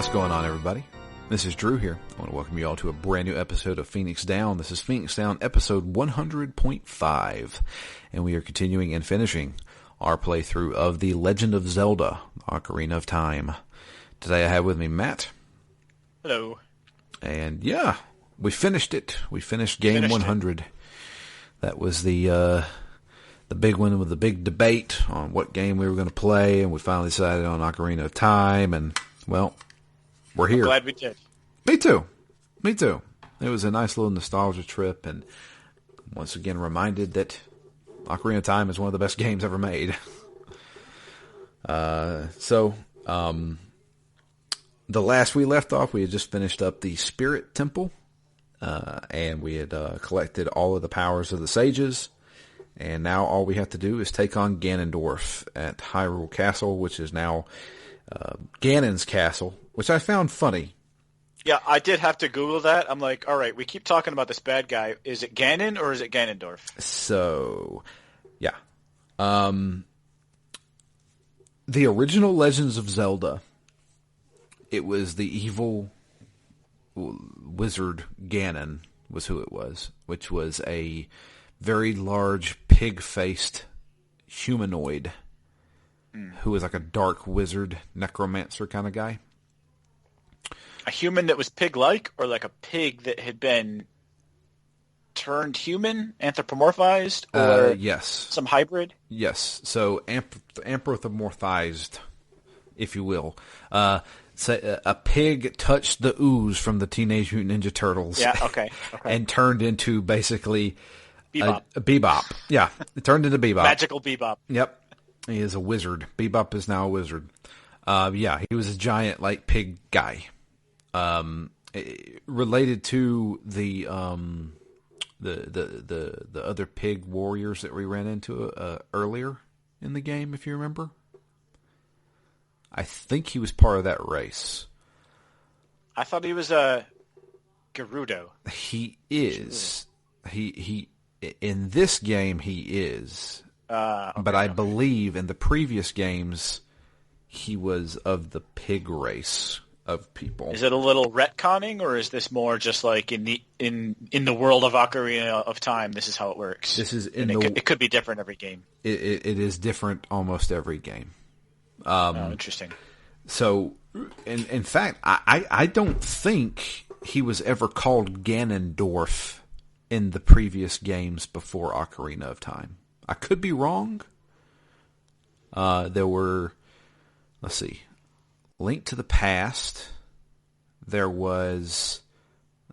What's going on, everybody? This is Drew here. I want to welcome you all to a brand new episode of Phoenix Down. This is Phoenix Down episode 100.5, and we are continuing and finishing our playthrough of The Legend of Zelda, Ocarina of Time. Today I have with me Matt. Hello. And yeah, we finished it. We finished game 100. That was the big one with the big debate on what game we were going to play, and we finally decided on Ocarina of Time, and well, we're here. I'm glad we did. Me too. It was a nice little nostalgia trip, and once again reminded that Ocarina of Time is one of the best games ever made. The last we left off, we had just finished up the Spirit Temple, and we had collected all of the powers of the sages, and now all we have to do is take on Ganondorf at Hyrule Castle, which is now Ganon's castle, which I found funny. Yeah, I did have to Google that. I'm like, all right, we keep talking about this bad guy. Is it Ganon or is it Ganondorf? So, yeah. The original Legends of Zelda, it was the evil wizard Ganon was who it was, which was a very large pig-faced humanoid who was like a dark wizard, necromancer kind of guy. A human that was pig-like, or like a pig that had been turned human, anthropomorphized, or yes, some hybrid? Yes, so anthropomorphized, if you will. So a pig touched the ooze from the Teenage Mutant Ninja Turtles. Yeah, okay. And turned into basically Bebop. A Bebop. Yeah, it turned into Bebop. Magical Bebop. Yep. He is a wizard. Bebop is now a wizard. Yeah, he was a giant, like, pig guy. Related to the other pig warriors that we ran into earlier in the game, if you remember. I think he was part of that race. I thought he was a Gerudo. He is. He in this game he is. But I believe in the previous games he was of the pig race of people. Is it a little retconning, or is this more just like in the world of Ocarina of Time? This is how it works. This is it could be different every game. It is different almost every game. Interesting. So, in fact, I don't think he was ever called Ganondorf in the previous games before Ocarina of Time. I could be wrong. There were, let's see, Link to the Past. There was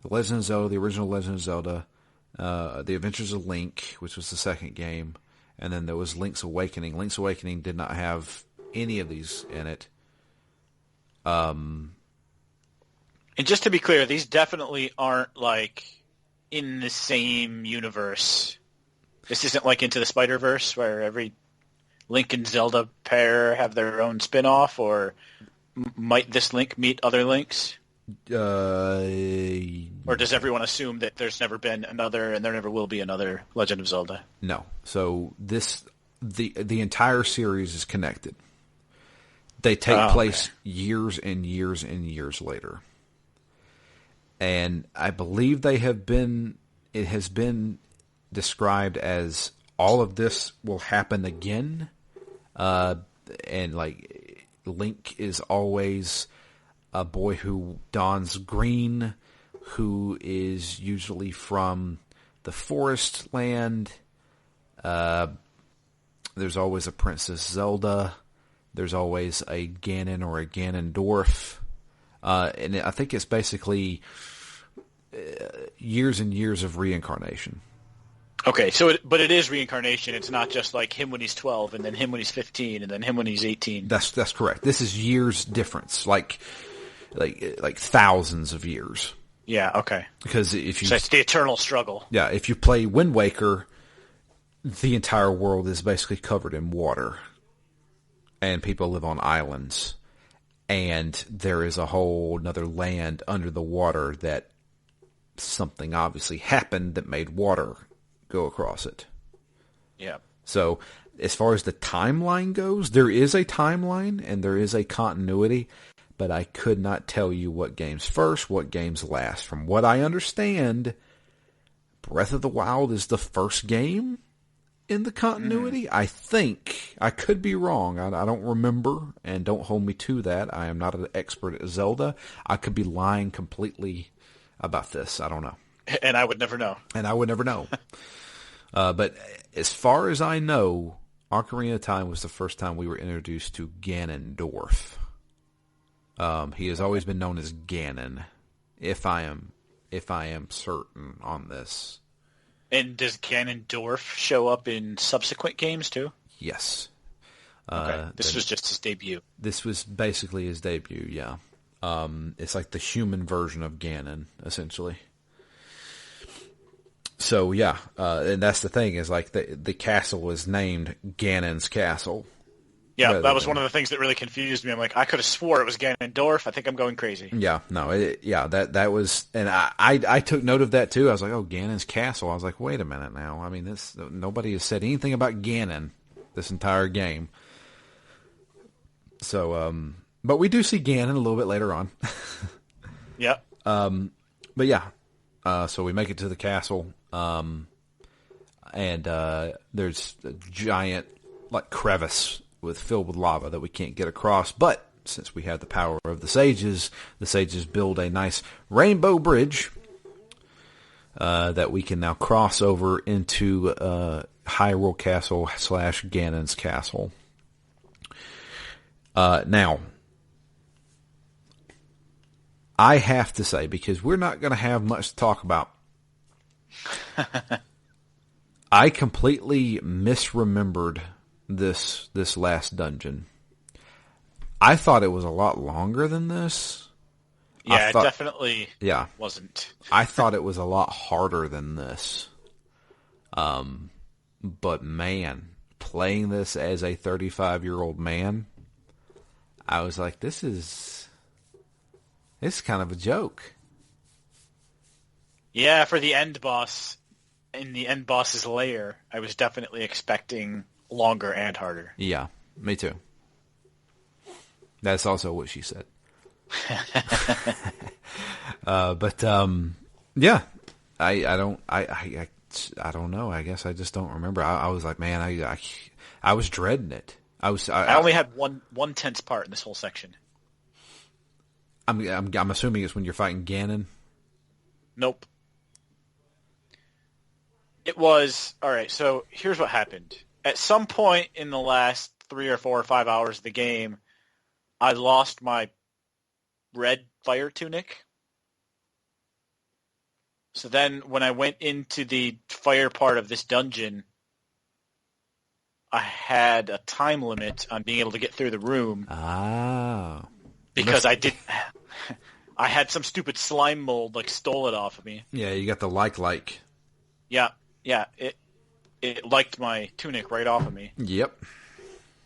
The Legend of Zelda, the original Legend of Zelda, The Adventures of Link, which was the second game, and then there was Link's Awakening. Link's Awakening did not have any of these in it. And just to be clear, these definitely aren't like in the same universe. This isn't like Into the Spider-Verse, where every Link and Zelda pair have their own spin-off, or might this Link meet other Links? Or does everyone assume that there's never been another, and there never will be another Legend of Zelda? No. So the entire series is connected. They take place years and years and years later. And I believe it has been described as all of this will happen again. And like Link is always a boy who dons green, who is usually from the forest land. There's always a Princess Zelda. There's always a Ganon or a Ganondorf. And I think it's basically years and years of reincarnation. Okay, but it is reincarnation. It's not just like him when he's 12, and then him when he's 15, and then him when he's 18. That's correct. This is years difference, like thousands of years. Yeah, okay. Because so it's the eternal struggle. Yeah, if you play Wind Waker, the entire world is basically covered in water, and people live on islands, and there is a whole another land under the water that something obviously happened that made water go across it. Yeah. So as far as the timeline goes, there is a timeline and there is a continuity, but I could not tell you what game's first, what game's last. From what I understand, Breath of the Wild is the first game in the continuity. I think. I could be wrong. I don't remember, and don't hold me to that. I am not an expert at Zelda. I could be lying completely about this. I don't know. And I would never know. But as far as I know, Ocarina of Time was the first time we were introduced to Ganondorf. He has always been known as Ganon, if I am certain on this. And does Ganondorf show up in subsequent games too? Yes. Okay. This was just his debut. This was basically his debut, yeah. It's like the human version of Ganon, essentially. So, yeah, and that's the thing, is like the castle was named Ganon's Castle. Yeah, that was one of the things that really confused me. I'm like, I could have swore it was Ganondorf. I think I'm going crazy. Yeah, no, that was, and I took note of that too. I was like, oh, Ganon's Castle. I was like, wait a minute now. I mean, nobody has said anything about Ganon this entire game. So, but we do see Ganon a little bit later on. Yeah. But yeah, so we make it to the castle, and there's a giant crevice filled with lava that we can't get across. But since we have the power of the sages build a nice rainbow bridge that we can now cross over into Hyrule Castle / Ganon's Castle. Now, I have to say, because we're not going to have much to talk about, I completely misremembered this last dungeon. I thought it was a lot longer than this. Yeah, it definitely wasn't. I thought it was a lot harder than this. But man, playing this as a 35-year-old man, I was like, this is kind of a joke. Yeah, for the end boss, in the end boss's lair, I was definitely expecting longer and harder. Yeah, me too. That's also what she said. But yeah, I don't know. I guess I just don't remember. I was like, man, I was dreading it. I only had one tense part in this whole section. I'm assuming it's when you're fighting Ganon. Nope. It was all right. So here's what happened. At some point in the last 3 or 4 or 5 hours of the game, I lost my red fire tunic. So then when I went into the fire part of this dungeon, I had a time limit on being able to get through the room. Ah. Because I had some stupid slime mold stole it off of me. Yeah, you got the like. Yeah. It liked my tunic right off of me. Yep.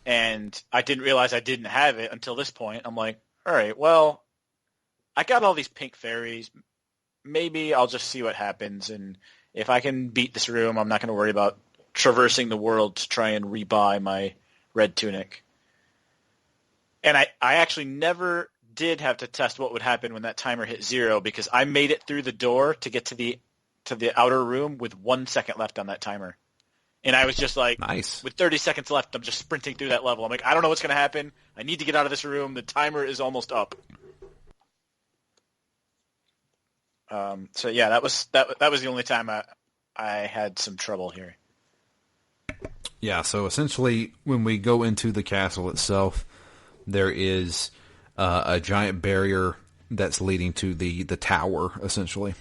And I didn't realize I didn't have it until this point. I'm like, all right, well, I got all these pink fairies. Maybe I'll just see what happens. And if I can beat this room, I'm not going to worry about traversing the world to try and rebuy my red tunic. And I actually never did have to test what would happen when that timer hit 0, because I made it through the door to get to the outer room with 1 second left on that timer. And I was just like, nice. With 30 seconds left, I'm just sprinting through that level. I'm like, I don't know what's going to happen. I need to get out of this room. The timer is almost up. So yeah, that was the only time I had some trouble here. Yeah, so essentially when we go into the castle itself, there is a giant barrier that's leading to the tower, essentially.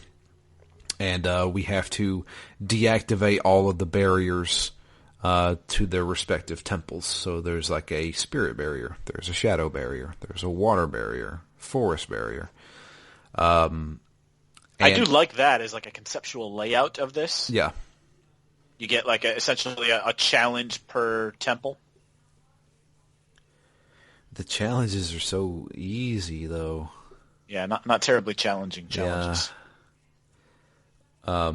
And we have to deactivate all of the barriers to their respective temples. So there's a spirit barrier, there's a shadow barrier, there's a water barrier, forest barrier. I do like that as a conceptual layout of this. Yeah. You get essentially a challenge per temple. The challenges are so easy, though. Yeah, not terribly challenging challenges. Yeah.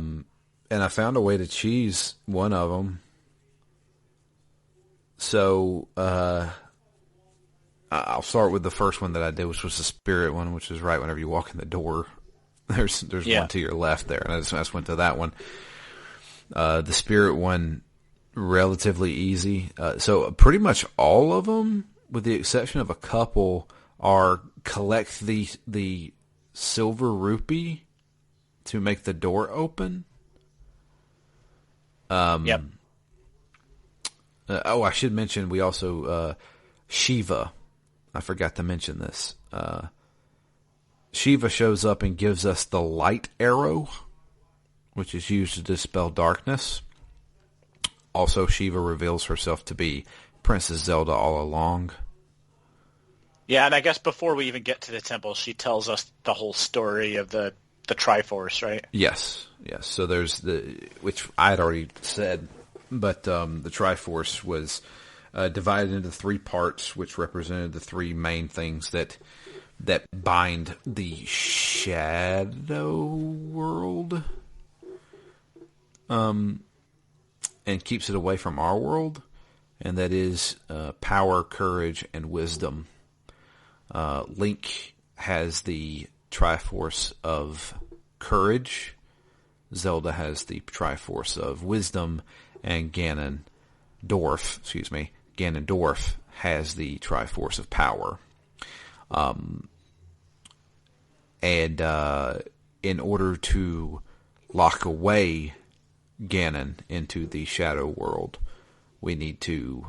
And I found a way to cheese one of them. So, I'll start with the first one that I did, which was the spirit one, which is right whenever you walk in the door. There's one to your left there, and I just went to that one. The spirit one, relatively easy. So pretty much all of them, with the exception of a couple, are collect the silver rupee to make the door open. Yep. I should mention we also Shiva. I forgot to mention this. Shiva shows up and gives us the light arrow, which is used to dispel darkness. Also, Shiva reveals herself to be Princess Zelda all along. Yeah, and I guess before we even get to the temple, she tells us the whole story of the Triforce, right? Yes. So there's which I had already said, but the Triforce was divided into 3 parts, which represented the 3 main things that bind the shadow world, and keeps it away from our world, and that is power, courage, and wisdom. Link has the Triforce of courage. Zelda has the Triforce of wisdom, and Ganondorf has the Triforce of power. And in order to lock away Ganon into the shadow world, we need to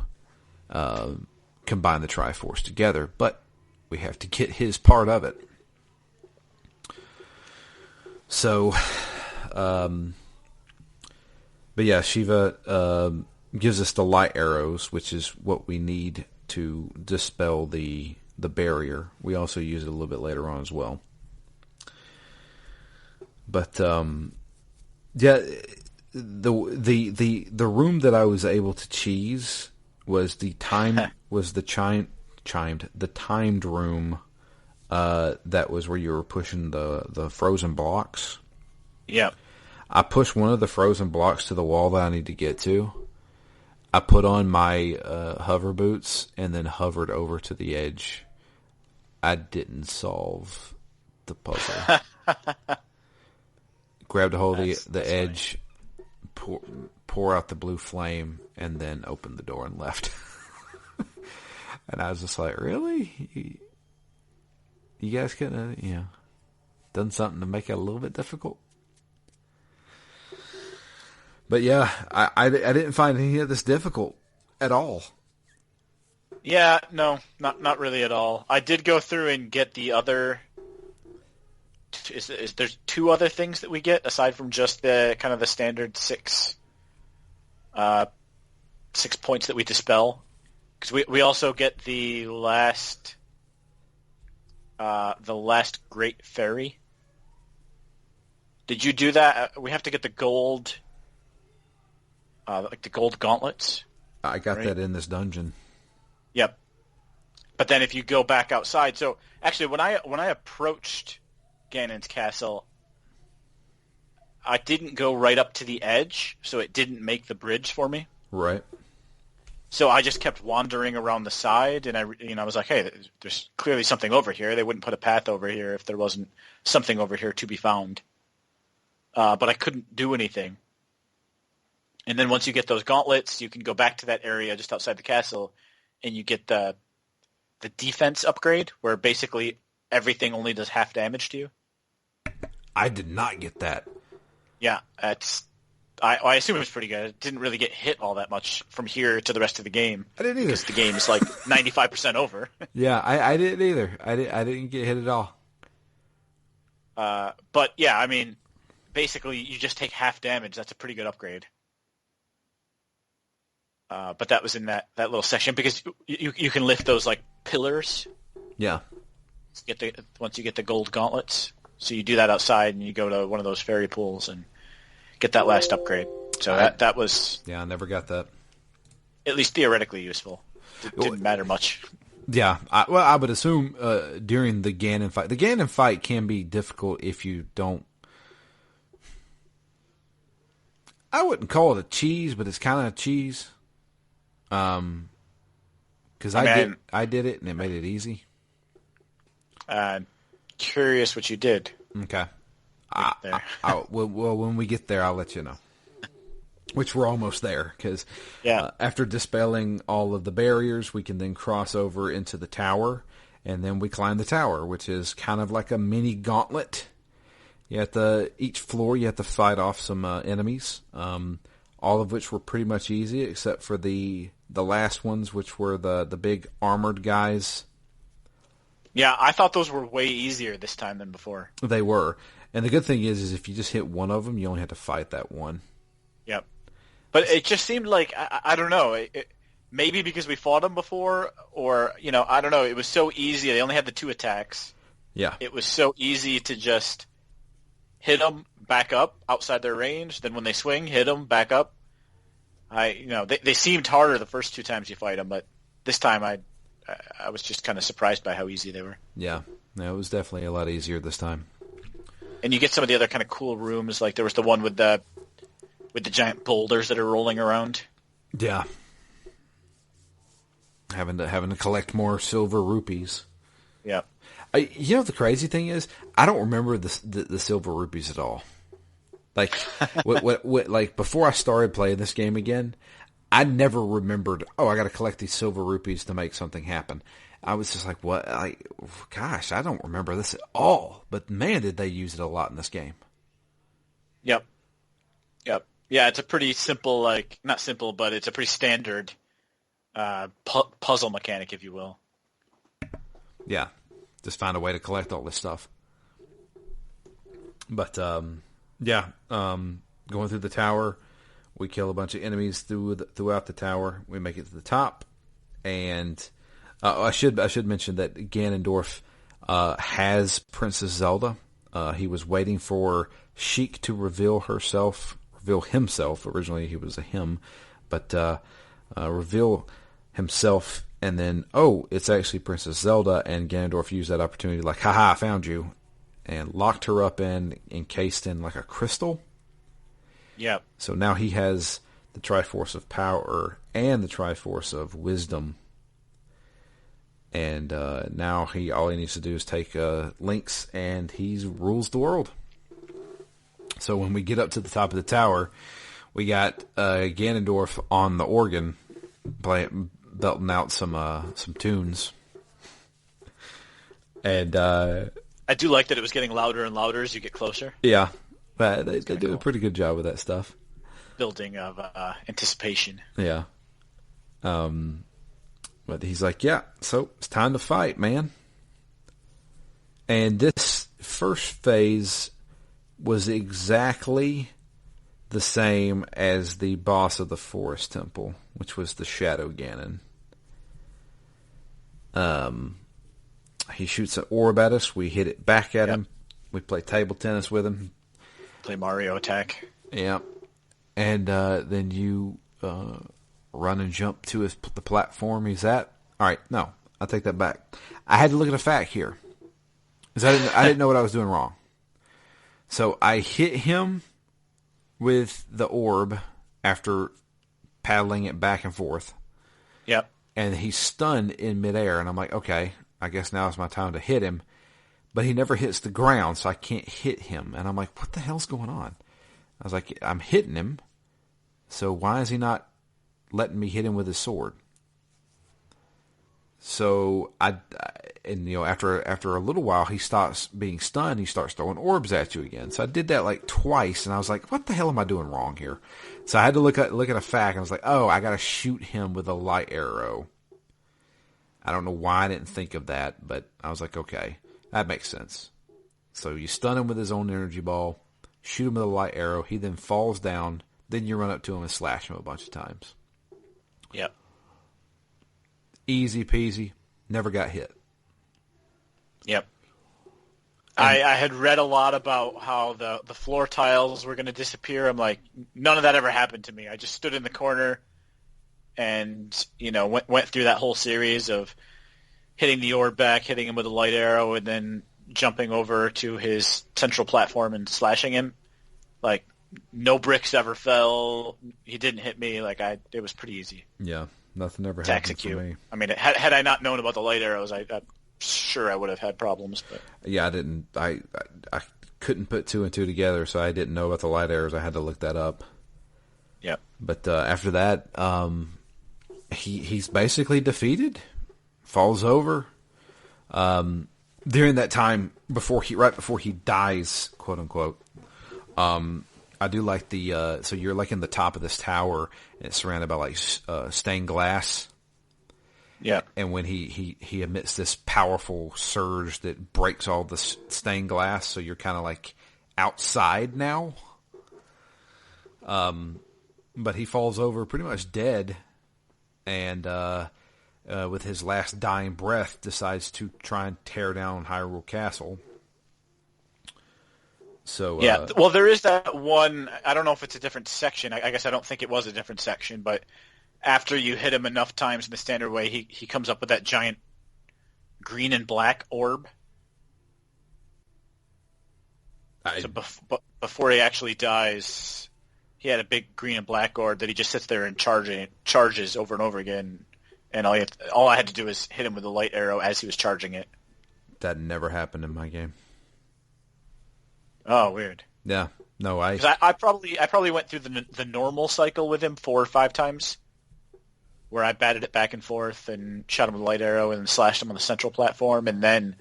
combine the Triforce together, but we have to get his part of it. So, but yeah, Shiva gives us the light arrows, which is what we need to dispel the barrier. We also use it a little bit later on as well. But yeah, the room that I was able to cheese was the timed room. That was where you were pushing the frozen blocks. Yeah. I pushed one of the frozen blocks to the wall that I need to get to. I put on my hover boots and then hovered over to the edge. I didn't solve the puzzle. Grabbed a hold of the edge, pour out the blue flame, and then opened the door and left. And I was just like, really? You guys could have, done something to make it a little bit difficult? But yeah, I didn't find any of this difficult at all. Yeah, no, not really at all. I did go through and get the other. There's 2 other things that we get aside from just the kind of the standard 6 points that we dispel, because we also get the last Great Fairy. Did you do that? We have to get the gold, like the gold gauntlets. I got that in this dungeon. Yep. But then if you go back outside, so actually when I approached Ganon's castle, I didn't go right up to the edge, so it didn't make the bridge for me. Right. So I just kept wandering around the side, and I was like, hey, there's clearly something over here. They wouldn't put a path over here if there wasn't something over here to be found. But I couldn't do anything. And then once you get those gauntlets, you can go back to that area just outside the castle, and you get the defense upgrade, where basically everything only does half damage to you. I did not get that. Yeah, I assume it was pretty good. It didn't really get hit all that much from here to the rest of the game. I didn't either. Because the game is like 95% over. Yeah, I didn't either. I didn't get hit at all. But yeah, I mean, basically you just take half damage. That's a pretty good upgrade. But that was in that little section because you can lift those like pillars. Yeah. Once you get the gold gauntlets, so you do that outside and you go to one of those fairy pools and get that last upgrade. So that was I never got that. At least theoretically useful. It didn't matter much. Yeah, I would assume during the Ganon fight. The Ganon fight can be difficult if you don't. I wouldn't call it a cheese, but it's kind of a cheese. Because I did it, and it made it easy. Curious what you did. Okay. There. Well, when we get there, I'll let you know. Which we're almost there, because after dispelling all of the barriers, we can then cross over into the tower, and then we climb the tower, which is kind of like a mini gauntlet. Each floor you have to fight off some enemies, all of which were pretty much easy, except for the last ones, which were the big armored guys. Yeah, I thought those were way easier this time than before. They were. And the good thing is if you just hit one of them, you only have to fight that one. Yep. But it just seemed like, I don't know, maybe because we fought them before, or, I don't know, it was so easy. They only had the 2 attacks. Yeah. It was so easy to just hit them, back up outside their range. Then when they swing, hit them, back up. They seemed harder the first 2 times you fight them, but this time I was just kind of surprised by how easy they were. Yeah. No, it was definitely a lot easier this time. And you get some of the other kind of cool rooms, like there was the one with the giant boulders that are rolling around. Yeah. Having to collect more silver rupees. Yeah. The crazy thing is, I don't remember the silver rupees at all. Like, like before I started playing this game again, I never remembered, I got to collect these silver rupees to make something happen. I was just like, what? Gosh, I don't remember this at all. But man, did they use it a lot in this game. Yep. Yeah, it's a pretty simple, not simple, but it's a pretty standard puzzle mechanic, if you will. Yeah. Just find a way to collect all this stuff. But, going through the tower, we kill a bunch of enemies throughout the tower. We make it to the top, and I should mention that Ganondorf has Princess Zelda. He was waiting for Sheik to reveal himself. Originally, he was a him, but reveal himself, and then it's actually Princess Zelda. And Ganondorf used that opportunity, like, haha, I found you, and locked her up encased in like a crystal. Yeah. So now he has the Triforce of Power and the Triforce of Wisdom. And now all he needs to do is take Link's, and he rules the world. So when we get up to the top of the tower, we got Ganondorf on the organ, belting out some tunes. And I do like that it was getting louder and louder as you get closer. Yeah, but they do a pretty good job with that stuff. Building of anticipation. Yeah. But he's like, yeah, so it's time to fight, man. And this first phase was exactly the same as the boss of the Forest Temple, which was the Shadow Ganon. He shoots an orb at us. We hit it back at him. We play table tennis with him. Play Mario Attack. Yeah. And then you run and jump to the platform he's at. All right, no, I take that back. I had to look at a fact here, because I didn't know what I was doing wrong. So I hit him with the orb after paddling it back and forth. Yep. And he's stunned in midair, and I'm like, okay, I guess now is my time to hit him. But he never hits the ground, so I can't hit him. And I'm like, what the hell's going on? I was like, I'm hitting him, so why is he not letting me hit him with his sword? So after a little while, he stops being stunned. He starts throwing orbs at you again. So I did that like twice, and I was like, what the hell am I doing wrong here? So I had to look at a fact, and I was like, I got to shoot him with a light arrow. I don't know why I didn't think of that, but I was like, okay, that makes sense. So you stun him with his own energy ball, shoot him with a light arrow. He then falls down. Then you run up to him and slash him a bunch of times. Yep. Easy peasy. Never got hit. Yep. I had read a lot about how the floor tiles were going to disappear. I'm like, none of that ever happened to me. I just stood in the corner and, went through that whole series of hitting the orb back, hitting him with a light arrow, and then jumping over to his central platform and slashing him. Like, no bricks ever fell. He didn't hit me. It was pretty easy. Yeah. Nothing ever to happened execute. for me. I mean, had I not known about the light arrows, I'm sure I would have had problems. But Yeah, I didn't. I couldn't put two and two together, so I didn't know about the light arrows. I had to look that up. yeah. But after that, he's basically defeated. Falls over. During that time, right before he dies, quote unquote, I do like the so you're like in the top of this tower, and it's surrounded by like stained glass. Yeah. And when he emits this powerful surge that breaks all the stained glass, so you're kind of like outside now. But he falls over pretty much dead, and with his last dying breath, decides to try and tear down Hyrule Castle. So yeah, well, there is that one. I don't know if it's a different section. I guess I don't think it was a different section, but after you hit him enough times in the standard way, he comes up with that giant green and black orb. So before he actually dies, he had a big green and black orb that he just sits there and charges over and over again. And all I had to do was hit him with a light arrow as he was charging it. That never happened in my game. Oh, weird. Yeah, no, I probably went through the normal cycle with him 4 or 5 times, where I batted it back and forth and shot him with a light arrow and slashed him on the central platform, and then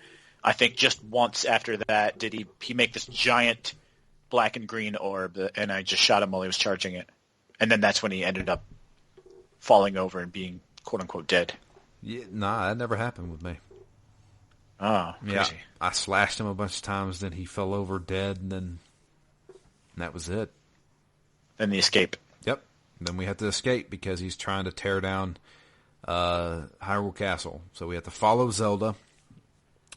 I think just once after that did he make this giant black and green orb, and I just shot him while he was charging it, and then that's when he ended up falling over and being quote unquote dead. Yeah, nah, that never happened with me. Oh, crazy. Yeah, I slashed him a bunch of times, then he fell over dead, and that was it. Then the escape. Yep. Then we have to escape because he's trying to tear down Hyrule Castle. So we have to follow Zelda.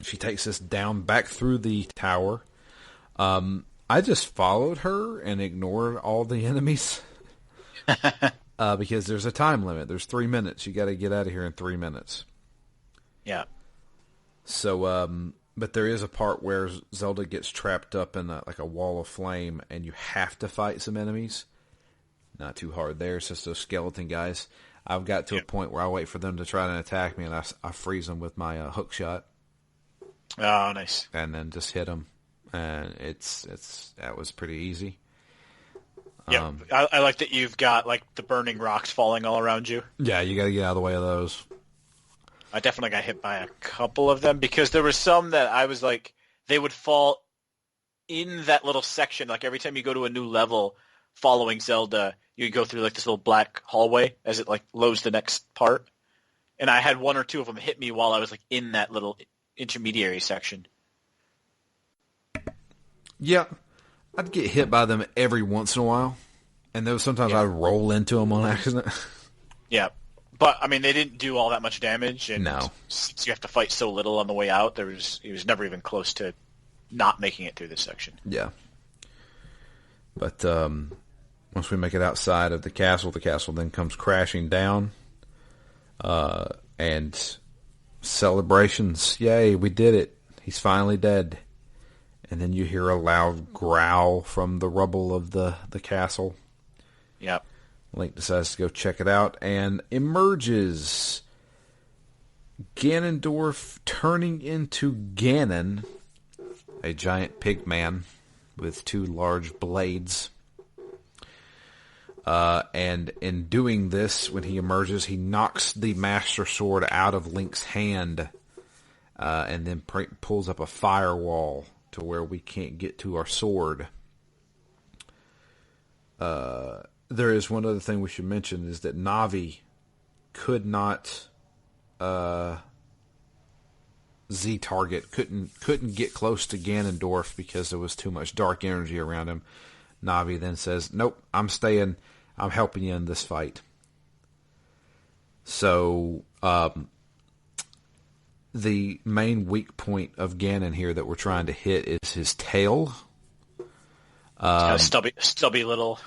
She takes us down back through the tower. I just followed her and ignored all the enemies because there's a time limit. There's 3 minutes. You got to get out of here in 3 minutes. Yeah. So, but there is a part where Zelda gets trapped up in like a wall of flame, and you have to fight some enemies. Not too hard there. It's just those skeleton guys. I've got to a point where I wait for them to try and attack me, and I freeze them with my hook shot. Oh, nice. And then just hit them, and that was pretty easy. Yeah, I like that you've got like the burning rocks falling all around you. Yeah, you got to get out of the way of those. I definitely got hit by a couple of them because there were some that I was like, they would fall in that little section. Like every time you go to a new level following Zelda, you go through like this little black hallway as it like loads the next part. And I had 1 or 2 of them hit me while I was like in that little intermediary section. Yeah, I'd get hit by them every once in a while. And there was sometimes I'd roll into them on accident. Yeah. But, I mean, they didn't do all that much damage, and No. Since you have to fight so little on the way out, he was never even close to not making it through this section. Yeah. But once we make it outside of the castle then comes crashing down. And celebrations. Yay, we did it. He's finally dead. And then you hear a loud growl from the rubble of the castle. Yep. Link decides to go check it out and emerges Ganondorf turning into Ganon, a giant pig man with 2 large blades. And in doing this, when he emerges, he knocks the Master Sword out of Link's hand and then pulls up a firewall to where we can't get to our sword. There is one other thing we should mention is that Navi could not Z-target, couldn't get close to Ganondorf because there was too much dark energy around him. Navi then says, nope, I'm staying, I'm helping you in this fight. So, the main weak point of Ganon here that we're trying to hit is his tail. Kind of stubby little...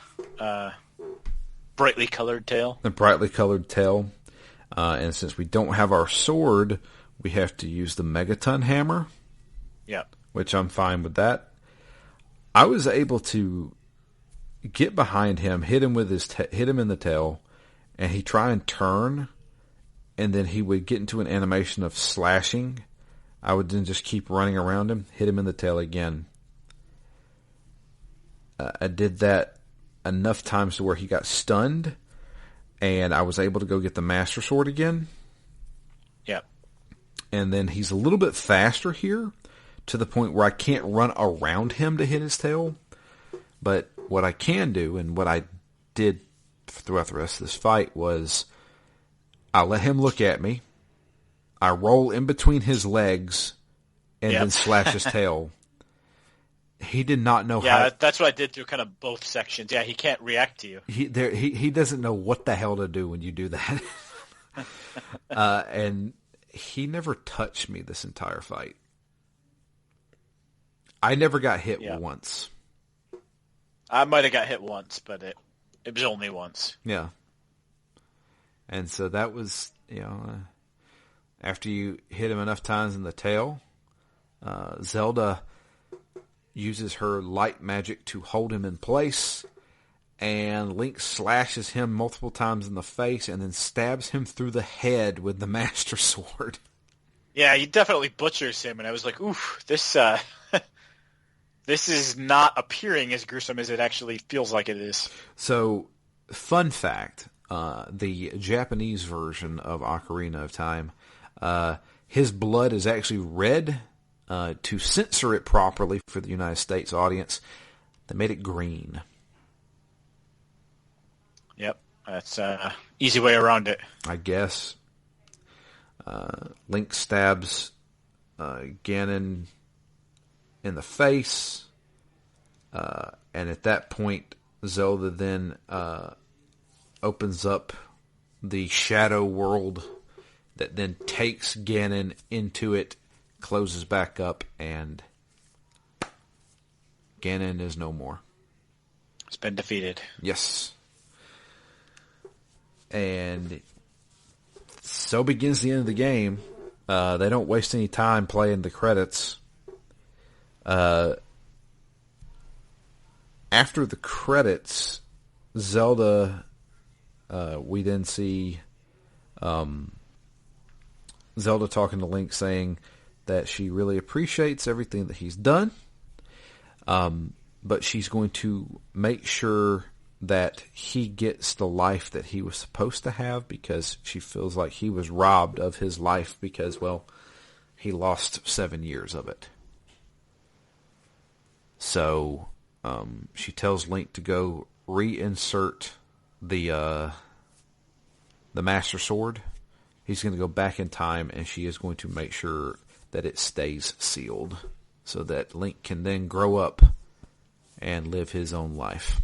brightly colored tail. The brightly colored tail. And since we don't have our sword, we have to use the Megaton hammer. Yeah. Which I'm fine with that. I was able to get behind him, hit him with hit him in the tail, and he try and turn, and then he would get into an animation of slashing. I would then just keep running around him, hit him in the tail again. I did that enough times to where he got stunned, and I was able to go get the Master Sword again. Yep. And then he's a little bit faster here, to the point where I can't run around him to hit his tail. But what I can do, and what I did throughout the rest of this fight, was I let him look at me. I roll in between his legs and then slash his tail. He did not know how. Yeah, that's what I did through kind of both sections. Yeah, he can't react to you. He doesn't know what the hell to do when you do that. And he never touched me this entire fight. I never got hit once. I might have got hit once, but it was only once. Yeah. And so that was, after you hit him enough times in the tail, Zelda uses her light magic to hold him in place, and Link slashes him multiple times in the face and then stabs him through the head with the Master Sword. Yeah, he definitely butchers him, and I was like, oof, this this is not appearing as gruesome as it actually feels like it is. So, fun fact, the Japanese version of Ocarina of Time, his blood is actually red. To censor it properly for the United States audience, they made it green. Yep, that's an easy way around it, I guess. Link stabs Ganon in the face, and at that point, Zelda then opens up the shadow world that then takes Ganon into it, closes back up, and Ganon is no more. It's been defeated. Yes. And so begins the end of the game. They don't waste any time playing the credits. After the credits, Zelda, we then see Zelda talking to Link, saying that she really appreciates everything that he's done, but she's going to make sure that he gets the life that he was supposed to have, because she feels like he was robbed of his life because, well, he lost 7 years of it. So she tells Link to go reinsert the Master Sword. He's going to go back in time, and she is going to make sure that it stays sealed so that Link can then grow up and live his own life.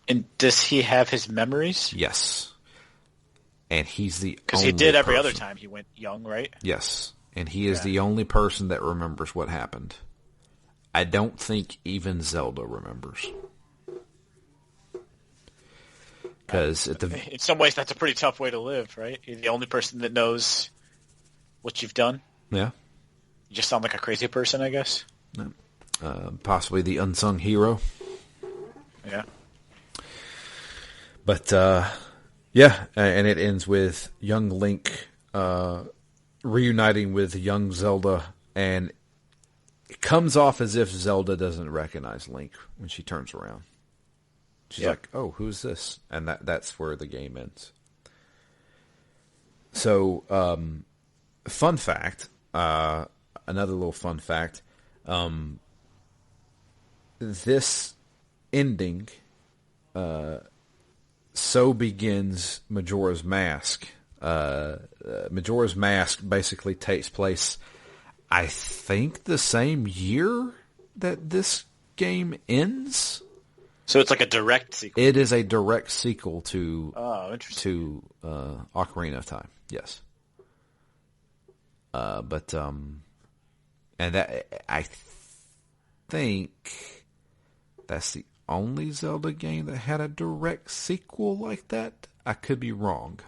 And does he have his memories? Yes. And he's the only person. Because he did every other time he went young, right? Yes. And he is the only person that remembers what happened. I don't think even Zelda remembers. Because in some ways that's a pretty tough way to live, right? You're the only person that knows what you've done. Yeah. You just sound like a crazy person, I guess. Possibly the unsung hero. Yeah. But, and it ends with young Link reuniting with young Zelda, and it comes off as if Zelda doesn't recognize Link when she turns around. She's like, oh, who's this? And that's where the game ends. So, fun fact, another little fun fact, this ending, so begins Majora's Mask. Majora's Mask basically takes place, I think, the same year that this game ends. So it's like a direct sequel. It is a direct sequel to Ocarina of Time. Yes. And that, I think that's the only Zelda game that had a direct sequel like that. I could be wrong,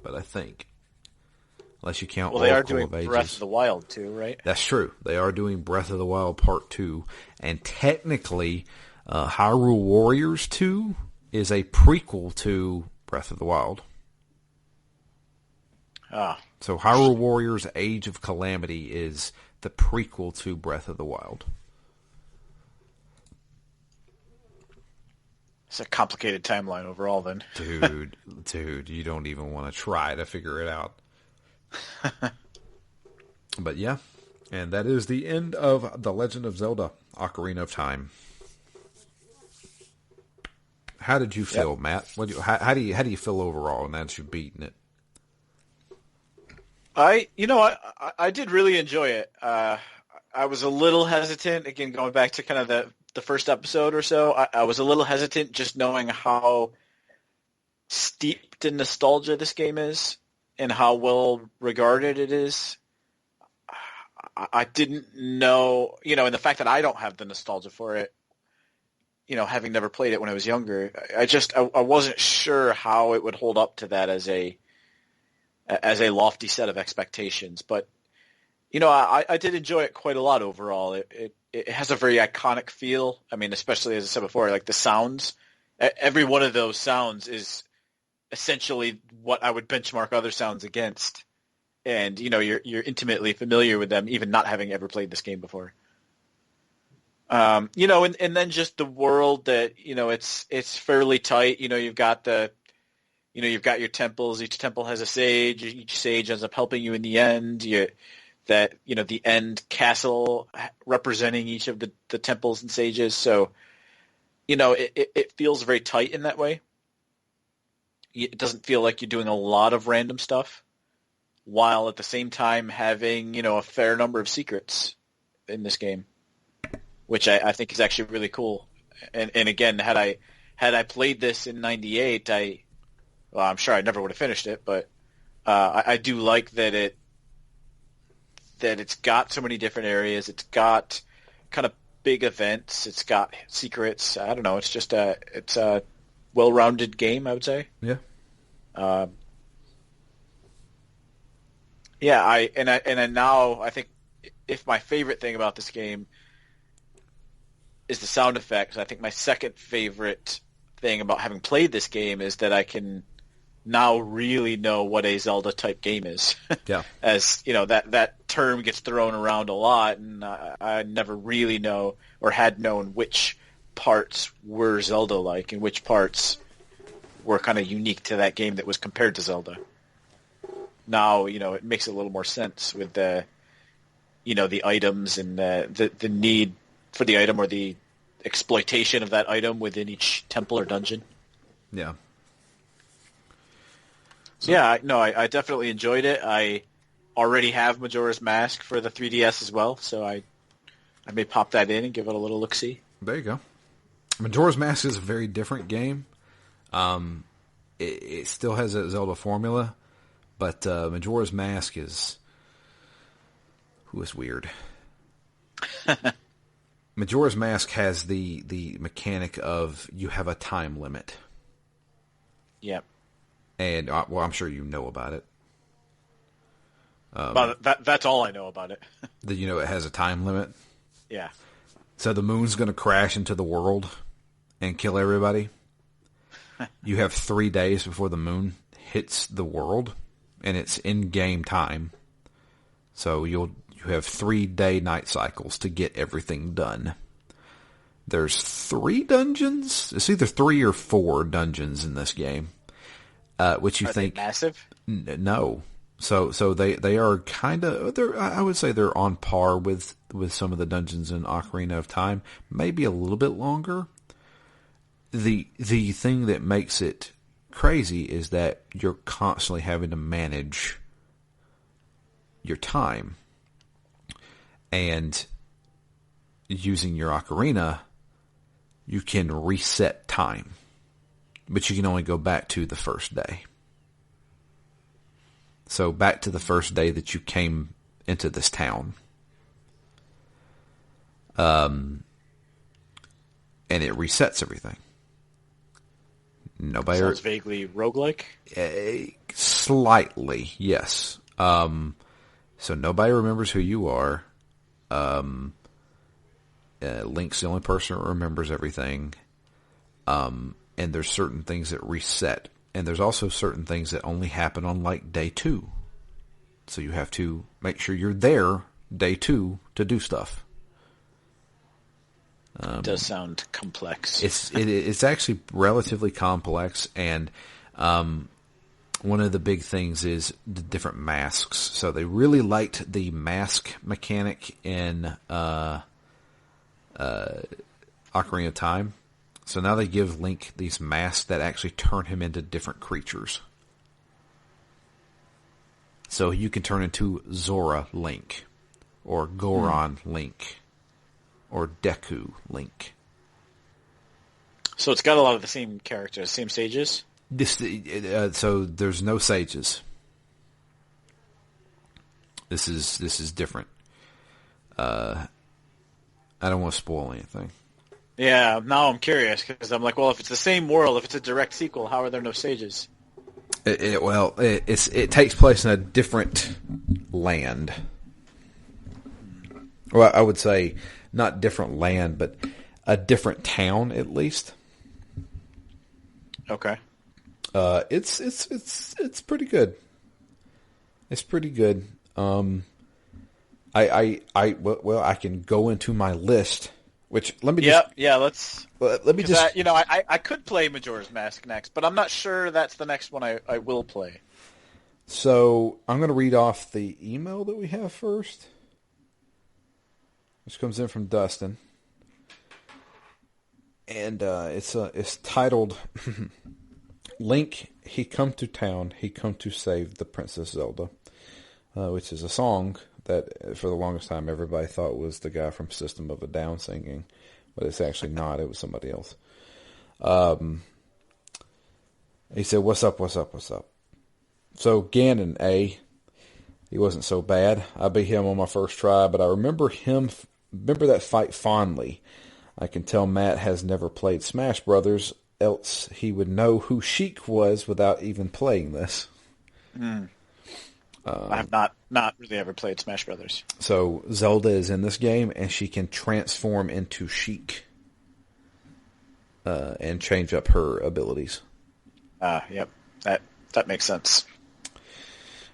but I think, unless you count, they are doing Breath of the Wild too, right? That's true. They are doing Breath of the Wild Part 2, and technically, Hyrule Warriors 2 is a prequel to Breath of the Wild. Ah. So Hyrule Warriors Age of Calamity is the prequel to Breath of the Wild. It's a complicated timeline overall, then. Dude, you don't even want to try to figure it out. But yeah, and that is the end of The Legend of Zelda: Ocarina of Time. How did you feel, Matt? How do you feel overall now that you've beaten it? I did really enjoy it. I was a little hesitant, again, going back to kind of the first episode or so. I was a little hesitant just knowing how steeped in nostalgia this game is and how well regarded it is. I didn't know, and the fact that I don't have the nostalgia for it, having never played it when I was younger, I wasn't sure how it would hold up to that as a lofty set of expectations. But, I did enjoy it quite a lot overall. It has a very iconic feel. I mean, especially as I said before, like the sounds, every one of those sounds is essentially what I would benchmark other sounds against. And, you're intimately familiar with them, even not having ever played this game before. And then just the world that, it's fairly tight. You've got you've got your temples. Each temple has a sage. Each sage ends up helping you in the end. The end castle representing each of the temples and sages. So, it feels very tight in that way. It doesn't feel like you're doing a lot of random stuff, while at the same time having, a fair number of secrets in this game, which I think is actually really cool. And again, had I played this in '98, I'm sure I never would have finished it, but I do like that it's got so many different areas. It's got kind of big events. It's got secrets. I don't know. It's just it's a well-rounded game, I would say. Yeah. Yeah, I now I think if my favorite thing about this game is the sound effects, I think my second favorite thing about having played this game is that I can now really know what a Zelda type game is. Yeah. As that term gets thrown around a lot, and I never really know or had known which parts were Zelda-like and which parts were kind of unique to that game that was compared to Zelda. Now, it makes a little more sense with the items and the need for the item or the exploitation of that item within each temple or dungeon. Yeah. So, yeah, I definitely enjoyed it. I already have Majora's Mask for the 3DS as well, so I may pop that in and give it a little look-see. There you go. Majora's Mask is a very different game. It still has a Zelda formula, but Majora's Mask is weird. Majora's Mask has the mechanic of you have a time limit. Yep. And, I'm sure you know about it. But that's all I know about it. It has a time limit? Yeah. So the moon's going to crash into the world and kill everybody. You have 3 days before the moon hits the world, and it's in-game time. So you have 3-day night cycles to get everything done. There's 3 dungeons? It's either 3 or 4 dungeons in this game. Which you think they massive? No. So they are kind of, I would say they're on par with some of the dungeons in Ocarina of Time, maybe a little bit longer. The thing that makes it crazy is that you're constantly having to manage your time. And using your ocarina, you can reset time. But you can only go back to the first day. So back to the first day that you came into this town. And it resets everything. Nobody Sounds vaguely roguelike? Slightly, yes. So nobody remembers who you are. Link's the only person who remembers everything. And there's certain things that reset. And there's also certain things that only happen on, like, day 2 So you have to make sure you're there day 2 to do stuff. It does sound complex. It's actually relatively complex, and one of the big things is the different masks. So they really liked the mask mechanic in Ocarina of Time. So now they give Link these masks that actually turn him into different creatures. So you can turn into Zora Link, or Goron Link, or Deku Link. So it's got a lot of the same characters, same stages? So there's no sages. This is different. I don't want to spoil anything. Yeah, now I'm curious, because I'm like, well, if it's the same world, if it's a direct sequel, how are there no sages? It takes place in a different land. Well, I would say not different land, but a different town at least. Okay. It's pretty good. It's pretty good. I can go into my list. Which let me just let me just I could play Majora's Mask next, but I'm not sure that's the next one I will play. So I'm going to read off the email that we have first, which comes in from Dustin, and it's titled "Link. He come to town. He come to save the Princess Zelda," which is a song that for the longest time everybody thought was the guy from System of a Down singing, but it's actually not. It was somebody else. He said, "What's up, what's up, what's up?" So Ganon, he wasn't so bad. I beat him on my first try, but I remember that fight fondly. I can tell Matt has never played Smash Brothers, else he would know who Sheik was without even playing this. I have not really ever played Smash Brothers. So Zelda is in this game, and she can transform into Sheik and change up her abilities. Yep, that makes sense.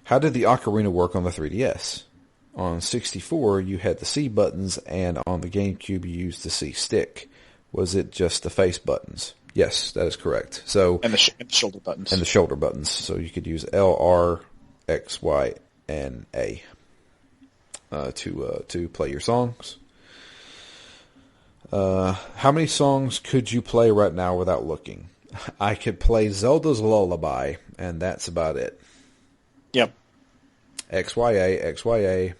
How did the Ocarina work on the 3DS? On 64, you had the C buttons, and on the GameCube, you used the C stick. Was it just the face buttons? Yes, that is correct. So and the shoulder buttons. And the shoulder buttons. So you could use L, R, X, Y, and A to play your songs. How many songs could you play right now without looking? I could play Zelda's Lullaby, and that's about it. Yep. XYA, XYA.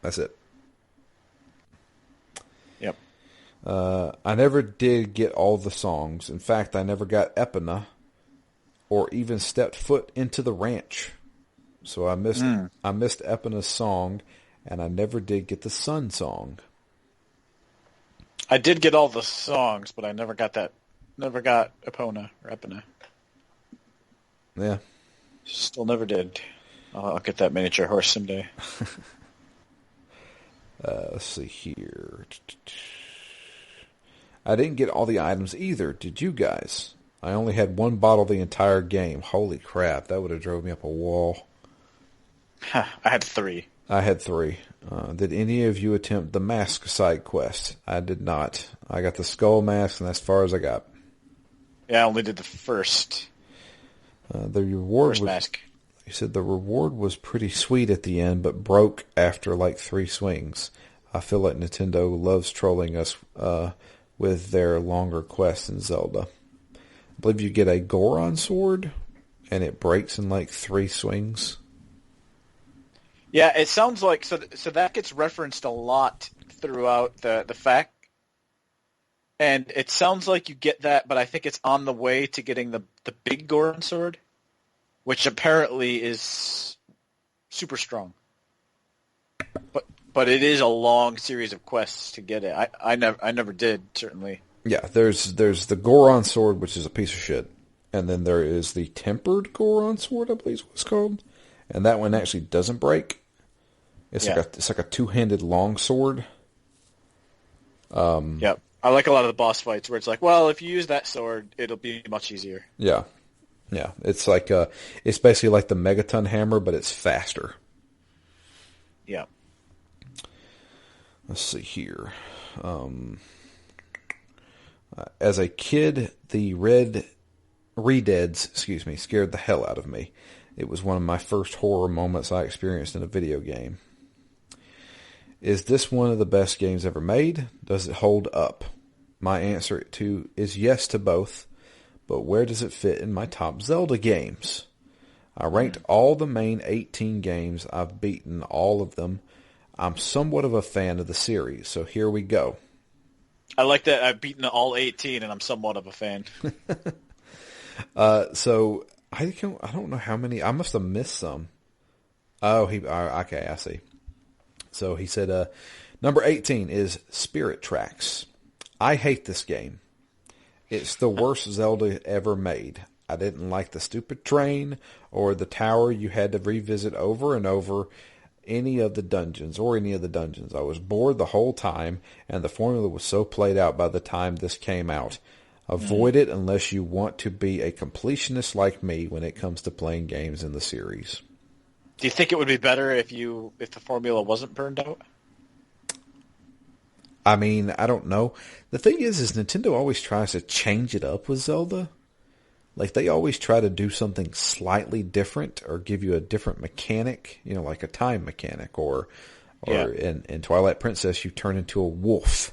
That's it. Yep. I never did get all the songs. In fact, I never got Epona or even stepped foot into the ranch. So I missed Epona's song, and I never did get the Sun song. I did get all the songs, but I never got that. Never got Epona or Epona. Yeah. Still never did. I'll get that miniature horse someday. Let's see here. I didn't get all the items either. Did you guys? I only had one bottle the entire game. Holy crap. That would have drove me up a wall. I had 3. I had 3. Did any of you attempt the mask side quest? I did not. I got the skull mask, and that's as far as I got. Yeah, I only did the first. The reward first mask. He said the reward was pretty sweet at the end, but broke after like 3 swings. I feel like Nintendo loves trolling us with their longer quests in Zelda. I believe you get a Goron sword, and it breaks in like 3 swings. Yeah, it sounds like so that gets referenced a lot throughout the fact, and it sounds like you get that, but I think it's on the way to getting the big Goron sword, which apparently is super strong. But it is a long series of quests to get it. I never did, certainly. Yeah, there's the Goron sword, which is a piece of shit, and then there is the tempered Goron sword, I believe is what it's called, and that one actually doesn't break. It's like a 2-handed long sword. Yep. I like a lot of the boss fights where it's like, well, if you use that sword, it'll be much easier. Yeah. Yeah, it's like it's basically like the Megaton hammer, but it's faster. Yeah. Let's see here. As a kid, the Redeads, scared the hell out of me. It was one of my first horror moments I experienced in a video game. Is this one of the best games ever made? Does it hold up? My answer is yes to both, but where does it fit in my top Zelda games? I ranked all the main 18 games. I've beaten all of them. I'm somewhat of a fan of the series, so here we go. I like that I've beaten all 18 and I'm somewhat of a fan. So I don't know how many. I must have missed some. Oh, okay, I see. So he said, number 18 is Spirit Tracks. I hate this game. It's the worst Zelda ever made. I didn't like the stupid train or the tower you had to revisit over and over any of the dungeons. I was bored the whole time, and the formula was so played out by the time this came out. Avoid it unless you want to be a completionist like me when it comes to playing games in the series. Do you think it would be better if the formula wasn't burned out? I mean, I don't know. The thing is Nintendo always tries to change it up with Zelda. Like, they always try to do something slightly different or give you a different mechanic, like a time mechanic. Or in Twilight Princess, you turn into a wolf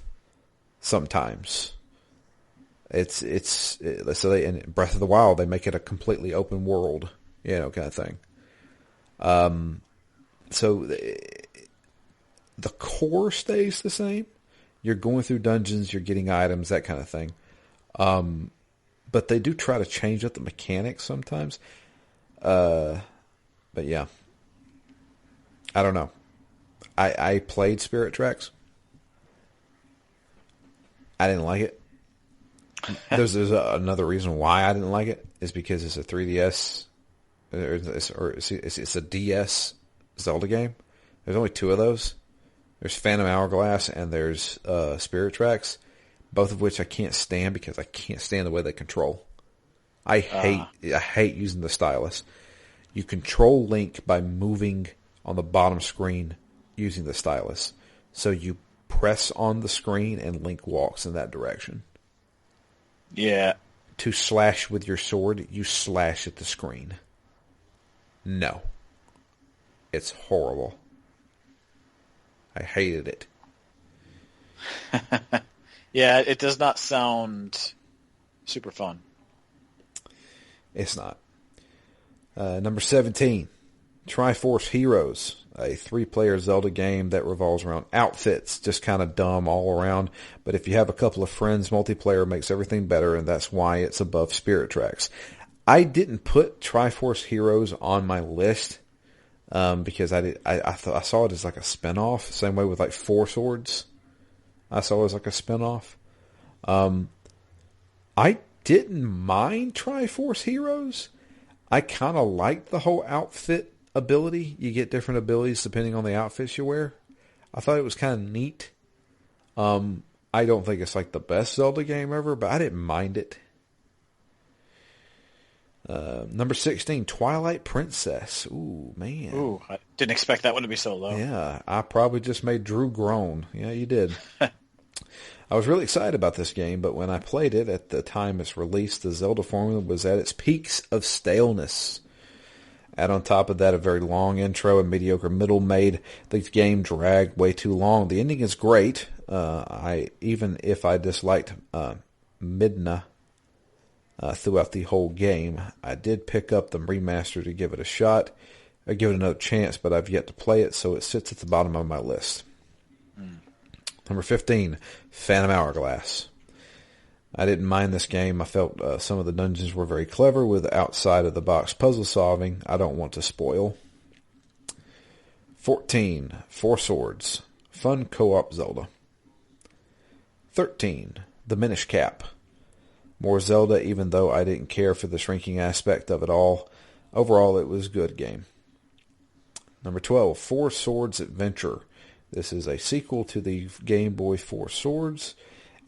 sometimes. So in Breath of the Wild, they make it a completely open world, kind of thing. So the core stays the same. You're going through dungeons, you're getting items, that kind of thing. But they do try to change up the mechanics sometimes. But yeah. I don't know. I played Spirit Tracks. I didn't like it. There's another reason why I didn't like it is because it's a 3DS or it's a DS Zelda game. There's only two of those. There's Phantom Hourglass and there's Spirit Tracks, both of which I can't stand because I can't stand the way they control. I hate using the stylus. You control Link by moving on the bottom screen using the stylus. So you press on the screen and Link walks in that direction. Yeah. To slash with your sword, you slash at the screen. No. It's horrible. I hated it. Yeah, it does not sound super fun. It's not. Number 17, Triforce Heroes, a 3-player Zelda game that revolves around outfits. Just kind of dumb all around. But if you have a couple of friends, multiplayer makes everything better, and that's why it's above Spirit Tracks. I didn't put Triforce Heroes on my list because I saw it as like a spinoff. Same way with like Four Swords. I saw it as like a spinoff. I didn't mind Triforce Heroes. I kind of liked the whole outfit ability. You get different abilities depending on the outfits you wear. I thought it was kind of neat. I don't think it's like the best Zelda game ever, but I didn't mind it. Number 16, Twilight Princess. Ooh, man. Ooh, I didn't expect that one to be so low. Yeah, I probably just made Drew groan. Yeah, you did. I was really excited about this game, but when I played it at the time it's released, the Zelda formula was at its peaks of staleness. Add on top of that a very long intro and mediocre middle made the game drag way too long. The ending is great. Even if I disliked Midna throughout the whole game, I did pick up the remaster to give it a shot. I give it another chance, but I've yet to play it, so it sits at the bottom of my list. Number 15, Phantom Hourglass. I didn't mind this game. I felt some of the dungeons were very clever with outside-of-the-box puzzle solving. I don't want to spoil. 14, Four Swords. Fun co-op Zelda. 13, The Minish Cap. More Zelda, even though I didn't care for the shrinking aspect of it all. Overall, it was a good game. Number 12, Four Swords Adventure. This is a sequel to the Game Boy Four Swords,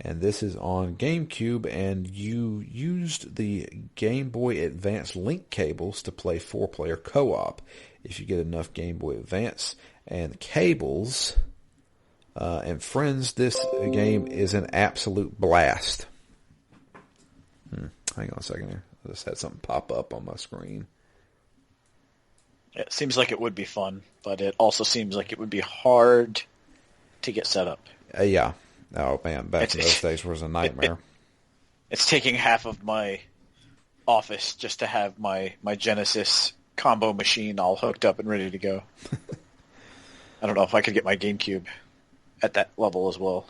And this is on GameCube, and you used the Game Boy Advance link cables to play 4-player co-op. If you get enough Game Boy Advance and cables and friends, this game is an absolute blast. Hang on a second here. I just had something pop up on my screen. It seems like it would be fun, but it also seems like it would be hard to get set up. Yeah. Oh, man, back in those days was a nightmare. It's taking half of my office just to have my Genesis combo machine all hooked up and ready to go. I don't know if I could get my GameCube at that level as well.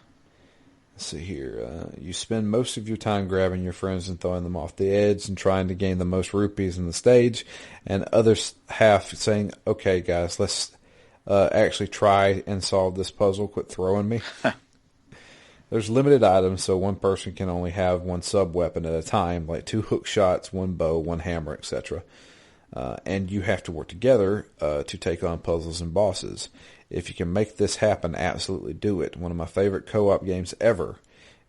Let's see here. You spend most of your time grabbing your friends and throwing them off the edge and trying to gain the most rupees in the stage, and others half saying, okay, guys, let's actually try and solve this puzzle. Quit throwing me. There's limited items, so one person can only have one sub-weapon at a time, like 2 hook shots, 1 bow, 1 hammer, etc. And you have to work together to take on puzzles and bosses. If you can make this happen, absolutely do it. One of my favorite co-op games ever.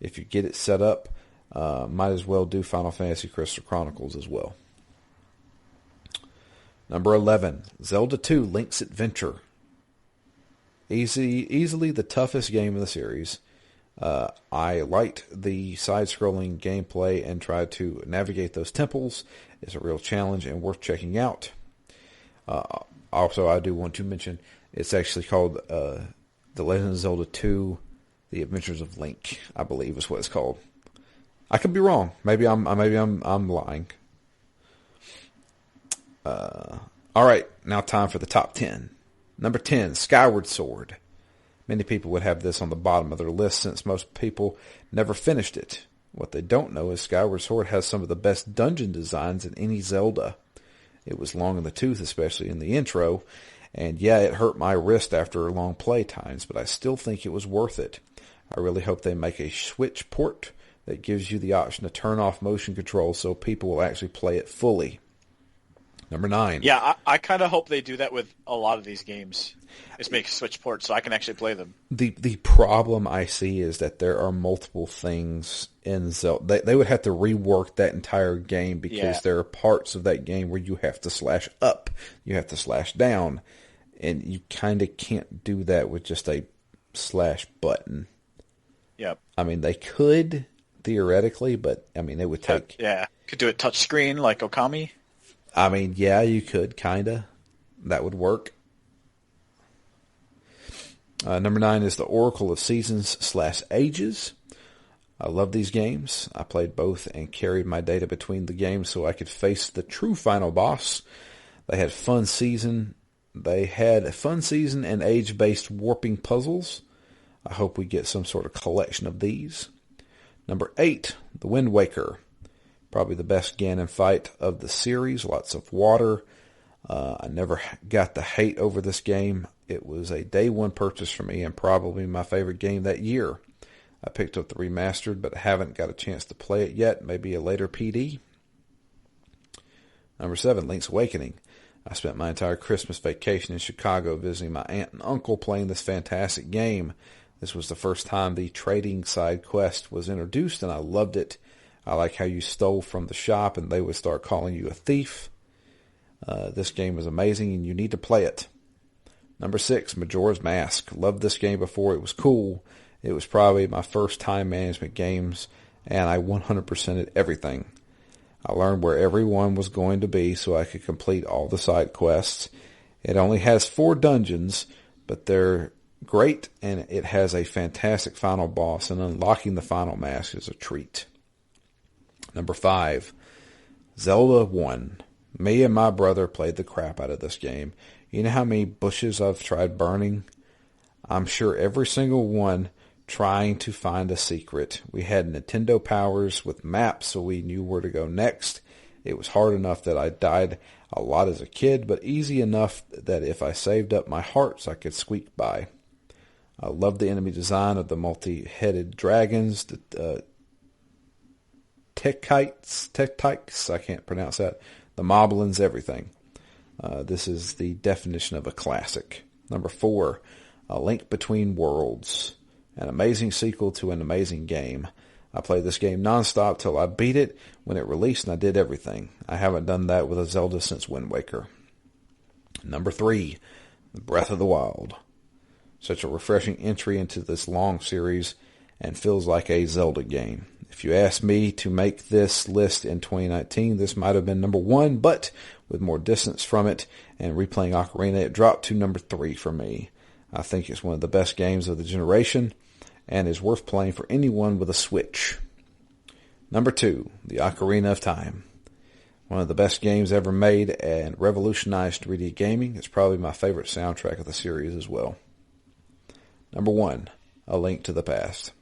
If you get it set up, might as well do Final Fantasy Crystal Chronicles as well. Number 11, Zelda 2 Link's Adventure. Easily the toughest game in the series. I liked the side-scrolling gameplay and tried to navigate those temples. It's a real challenge and worth checking out. Also, I do want to mention it's actually called The Legend of Zelda 2: The Adventures of Link, I believe is what it's called. I could be wrong. Maybe I'm lying. All right, now time for the top 10. Number 10, Skyward Sword. Many people would have this on the bottom of their list since most people never finished it. What they don't know is Skyward Sword has some of the best dungeon designs in any Zelda. It was long in the tooth, especially in the intro, and yeah, it hurt my wrist after long play times, but I still think it was worth it. I really hope they make a Switch port that gives you the option to turn off motion control so people will actually play it fully. Number 9. Yeah, I kind of hope they do that with a lot of these games. Just make Switch ports so I can actually play them. The problem I see is that there are multiple things in Zelda. They would have to rework that entire game because there are parts of that game where you have to slash up, you have to slash down, and you kind of can't do that with just a slash button. Yep. I mean, they could, theoretically, but, I mean, it would take... Yeah, could do it touch screen like Okami. I mean, yeah, you could, kind of. That would work. Number 9 is the Oracle of Seasons / Ages. I love these games. I played both and carried my data between the games so I could face the true final boss. They had a fun season and age-based warping puzzles. I hope we get some sort of collection of these. Number 8, The Wind Waker. Probably the best Ganon fight of the series. Lots of water. I never got the hate over this game. It was a day one purchase for me and probably my favorite game that year. I picked up the remastered, but haven't got a chance to play it yet. Maybe a later PD. Number 7, Link's Awakening. I spent my entire Christmas vacation in Chicago visiting my aunt and uncle playing this fantastic game. This was the first time the trading side quest was introduced, and I loved it. I like how you stole from the shop and they would start calling you a thief. This game is amazing and you need to play it. Number 6, Majora's Mask. Loved this game before it was cool. It was probably my first time management games and I 100%ed everything. I learned where everyone was going to be so I could complete all the side quests. It only has 4 dungeons, but they're great and it has a fantastic final boss, and unlocking the final mask is a treat. Number 5, Zelda 1. Me and my brother played the crap out of this game. You know how many bushes I've tried burning? I'm sure every single one trying to find a secret. We had Nintendo powers with maps so we knew where to go next. It was hard enough that I died a lot as a kid, but easy enough that if I saved up my hearts I could squeak by. I love the enemy design of the multi-headed dragons, the Tektites, I can't pronounce that. The Moblins, everything. This is the definition of a classic. Number 4, A Link Between Worlds. An amazing sequel to an amazing game. I played this game nonstop till I beat it when it released, and I did everything. I haven't done that with a Zelda since Wind Waker. Number 3, Breath of the Wild. Such a refreshing entry into this long series and feels like a Zelda game. If you asked me to make this list in 2019, this might have been number 1, but with more distance from it and replaying Ocarina, it dropped to number 3 for me. I think it's one of the best games of the generation and is worth playing for anyone with a Switch. Number 2, the Ocarina of Time. One of the best games ever made and revolutionized 3D gaming. It's probably my favorite soundtrack of the series as well. Number 1, A Link to the Past.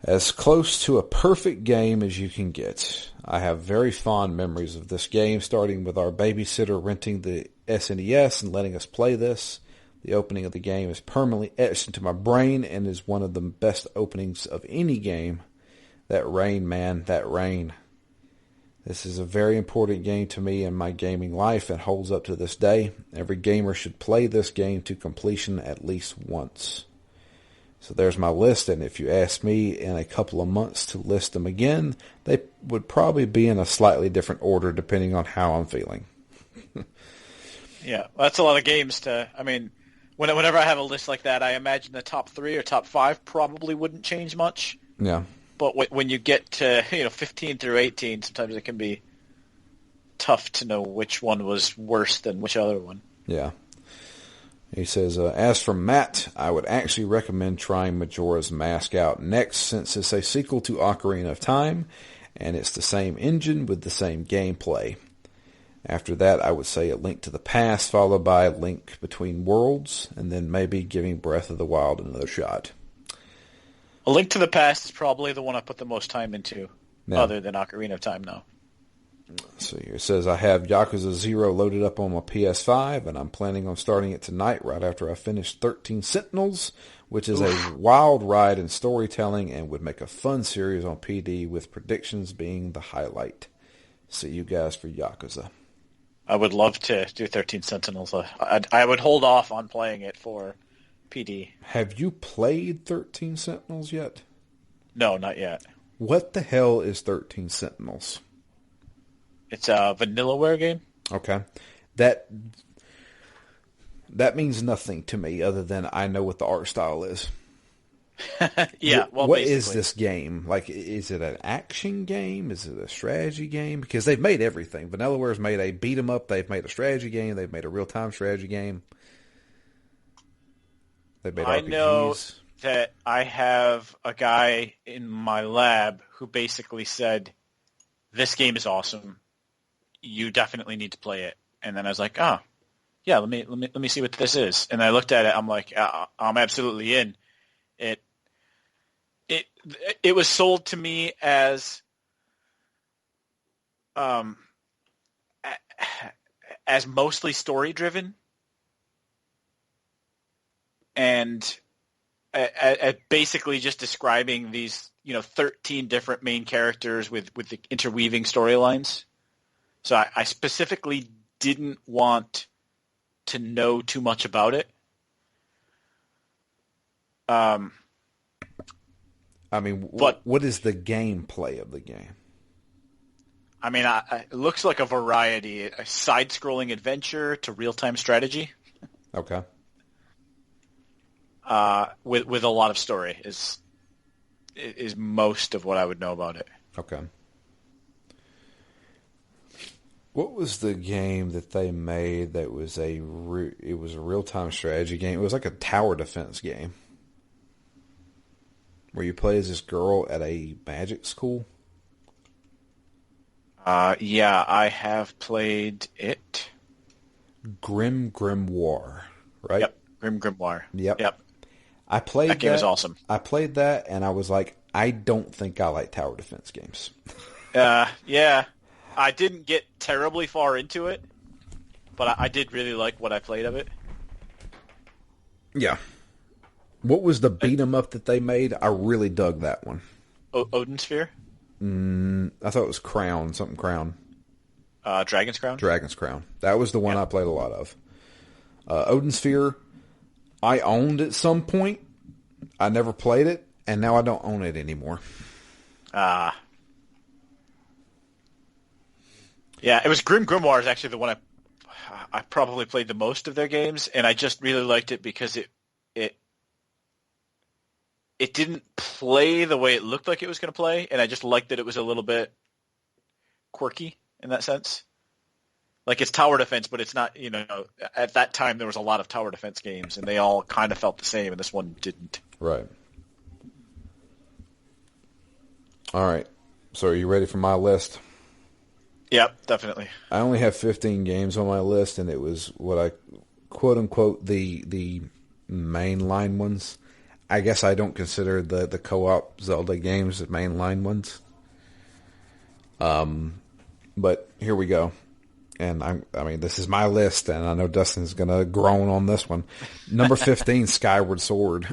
As close to a perfect game as you can get. I have very fond memories of this game, starting with our babysitter renting the SNES and letting us play this. The opening of the game is permanently etched into my brain and is one of the best openings of any game. That rain, man, that rain. This is a very important game to me in my gaming life and holds up to this day. Every gamer should play this game to completion at least once. So there's my list, and if you ask me in a couple of months to list them again, they would probably be in a slightly different order depending on how I'm feeling. Yeah, that's a lot of games to... I mean, whenever I have a list like that, I imagine the top 3 or top 5 probably wouldn't change much. Yeah. But when you get to 15 through 18, sometimes it can be tough to know which one was worse than which other one. Yeah. He says, as for Matt, I would actually recommend trying Majora's Mask out next since it's a sequel to Ocarina of Time, and it's the same engine with the same gameplay. After that, I would say A Link to the Past, followed by A Link Between Worlds, and then maybe giving Breath of the Wild another shot. A Link to the Past is probably the one I put the most time into, other than Ocarina of Time now. So here it says, I have Yakuza 0 loaded up on my PS5, and I'm planning on starting it tonight right after I finish 13 Sentinels, which is a wild ride in storytelling and would make a fun series on PD with predictions being the highlight. See you guys for Yakuza. I would love to do 13 Sentinels. I would hold off on playing it for PD. Have you played 13 Sentinels yet? No, not yet. What the hell is 13 Sentinels? It's a Vanillaware game. Okay. That means nothing to me other than I know what the art style is. Yeah, well, what is this game? Like, is it an action game? Is it a strategy game? Because they've made everything. Vanillaware's made a beat 'em up. They've made a strategy game. They've made a real-time strategy game. They've made RPGs. I know that I have a guy in my lab who basically said, "This game is awesome. You definitely need to play it." And then I was like, "Oh, yeah, let me see what this is." And I looked at it. I'm like, "I'm absolutely in." It was sold to me as mostly story driven, and basically just describing these 13 different main characters with the interweaving storylines. So I specifically didn't want to know too much about it. I mean, what is the gameplay of the game? I mean, it looks like a variety, a side-scrolling adventure to real-time strategy. Okay. With a lot of story is most of what I would know about it. Okay. What was the game that they made that was it was a real-time strategy game? It was like a tower defense game where you play as this girl at a magic school. Yeah, I have played it. Grimoire, right? Yep, Grimoire. Yep. I played that. Game is awesome. I played that, and I was like, I don't think I like tower defense games. Yeah. I didn't get terribly far into it, but I did really like what I played of it. Yeah. What was the beat 'em up that they made? I really dug that one. Odin Sphere? I thought it was Crown, something Crown. Dragon's Crown? Dragon's Crown. That was the one I played a lot of. Odin Sphere, I owned at some point, I never played it, and now I don't own it anymore. Yeah, it was Grim Grimoire is actually the one I probably played the most of their games, and I just really liked it because it didn't play the way it looked like it was going to play, and I just liked that it was a little bit quirky in that sense. Like, it's tower defense, but it's not, at that time there was a lot of tower defense games, and they all kind of felt the same, and this one didn't. Right. All right. So are you ready for my list? Yep, definitely. I only have 15 games on my list, and it was what I quote-unquote the mainline ones. I guess I don't consider the co-op Zelda games the mainline ones. But here we go. And I mean, this is my list, and I know Dustin's going to groan on this one. Number 15, Skyward Sword.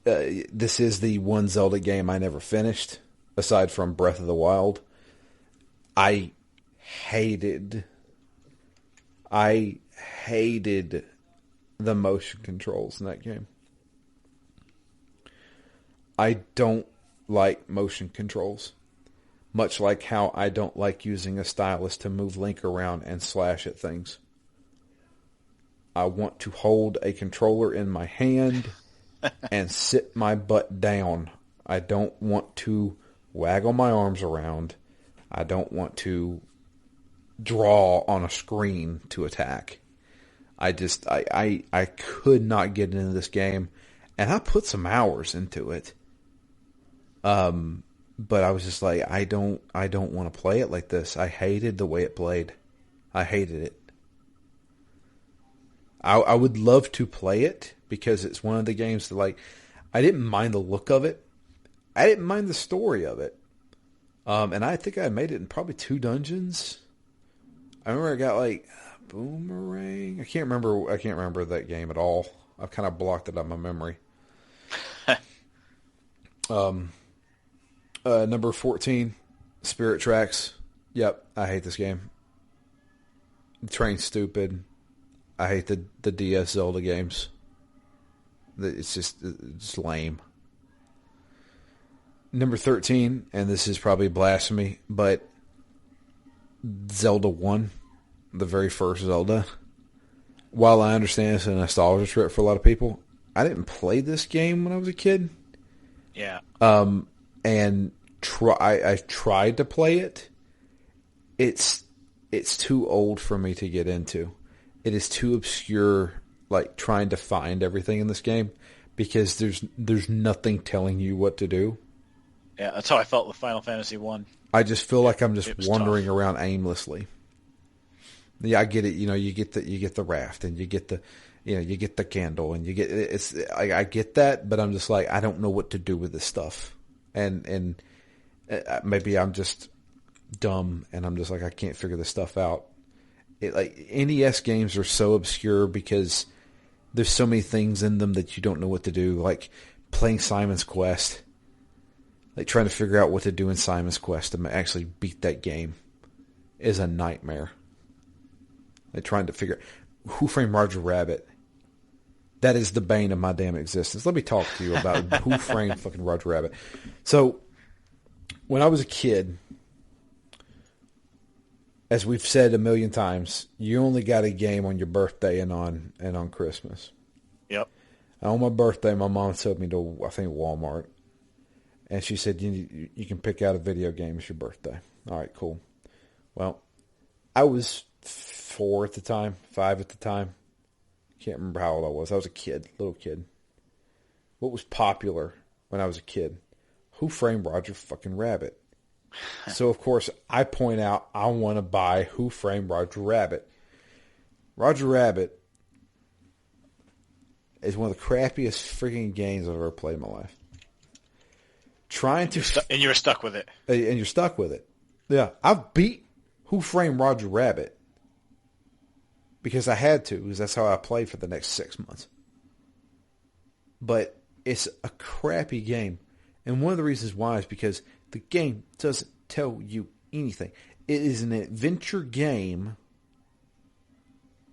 This is the one Zelda game I never finished, aside from Breath of the Wild. I hated the motion controls in that game. I don't like motion controls. Much like how I don't like using a stylus to move Link around and slash at things. I want to hold a controller in my hand and sit my butt down. I don't want to waggle my arms around. I don't want to draw on a screen to attack. I could not get into this game, and I put some hours into it. But I was just like, I don't want to play it like this. I hated the way it played. I hated it. I would love to play it because it's one of the games that, like, I didn't mind the look of it. I didn't mind the story of it. And I think I made it in probably 2 dungeons. I remember I got like Boomerang. I can't remember that game at all. I've kind of blocked it out of my memory. Number 14, Spirit Tracks. Yep, I hate this game. The train's stupid. I hate the DS Zelda games. It's just lame. Number 13, and this is probably blasphemy, but Zelda 1, the very first Zelda. While I understand it's a nostalgia trip for a lot of people, I didn't play this game when I was a kid. Yeah. And I tried to play it. It's too old for me to get into. It is too obscure, like trying to find everything in this game, because there's nothing telling you what to do. Yeah, that's how I felt with Final Fantasy 1. I just feel like I'm just wandering around aimlessly. Yeah, I get it. You get the raft, and you get the candle, and I get that, but I'm just like, I don't know what to do with this stuff. And maybe I'm just dumb, and I'm just like, I can't figure this stuff out. Like, NES games are so obscure because there's so many things in them that you don't know what to do. Like playing Simon's Quest, like trying to figure out what to do in Simon's Quest to actually beat that game is a nightmare. Like trying to figure Who Framed Roger Rabbit. That is the bane of my damn existence. Let me talk to you about Who Framed fucking Roger Rabbit. So, when I was a kid, as we've said a million times, you only got a game on your birthday and on Christmas. Yep. And on my birthday, my mom took me to, I think, Walmart. And she said, you can pick out a video game. It's your birthday. All right, cool. Well, I was 4 at the time, 5 at the time. Can't remember how old I was. I was a kid, little kid. What was popular when I was a kid? Who Framed Roger fucking Rabbit? So, of course, I point out I want to buy Who Framed Roger Rabbit. Roger Rabbit is one of the crappiest freaking games I've ever played in my life. And you're stuck with it. And you're stuck with it. Yeah, I've beat Who Framed Roger Rabbit because I had to, because that's how I played for the next 6 months. But it's a crappy game. And one of the reasons why is because the game doesn't tell you anything. It is an adventure game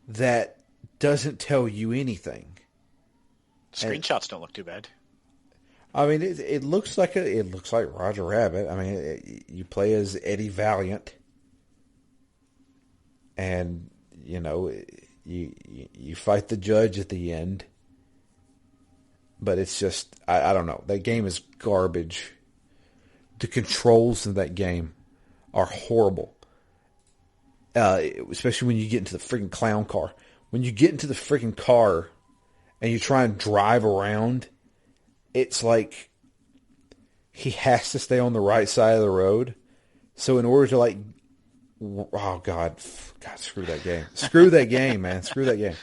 that doesn't tell you anything. Screenshots don't look too bad. I mean, it looks like Roger Rabbit. I mean, you play as Eddie Valiant, and you fight the judge at the end. But it's just I don't know. That game is garbage. The controls in that game are horrible. Especially when you get into the freaking clown car. When you get into the freaking car and you try and drive around, it's like he has to stay on the right side of the road. So in order to oh God, screw that game. Screw that game, man. Screw that game.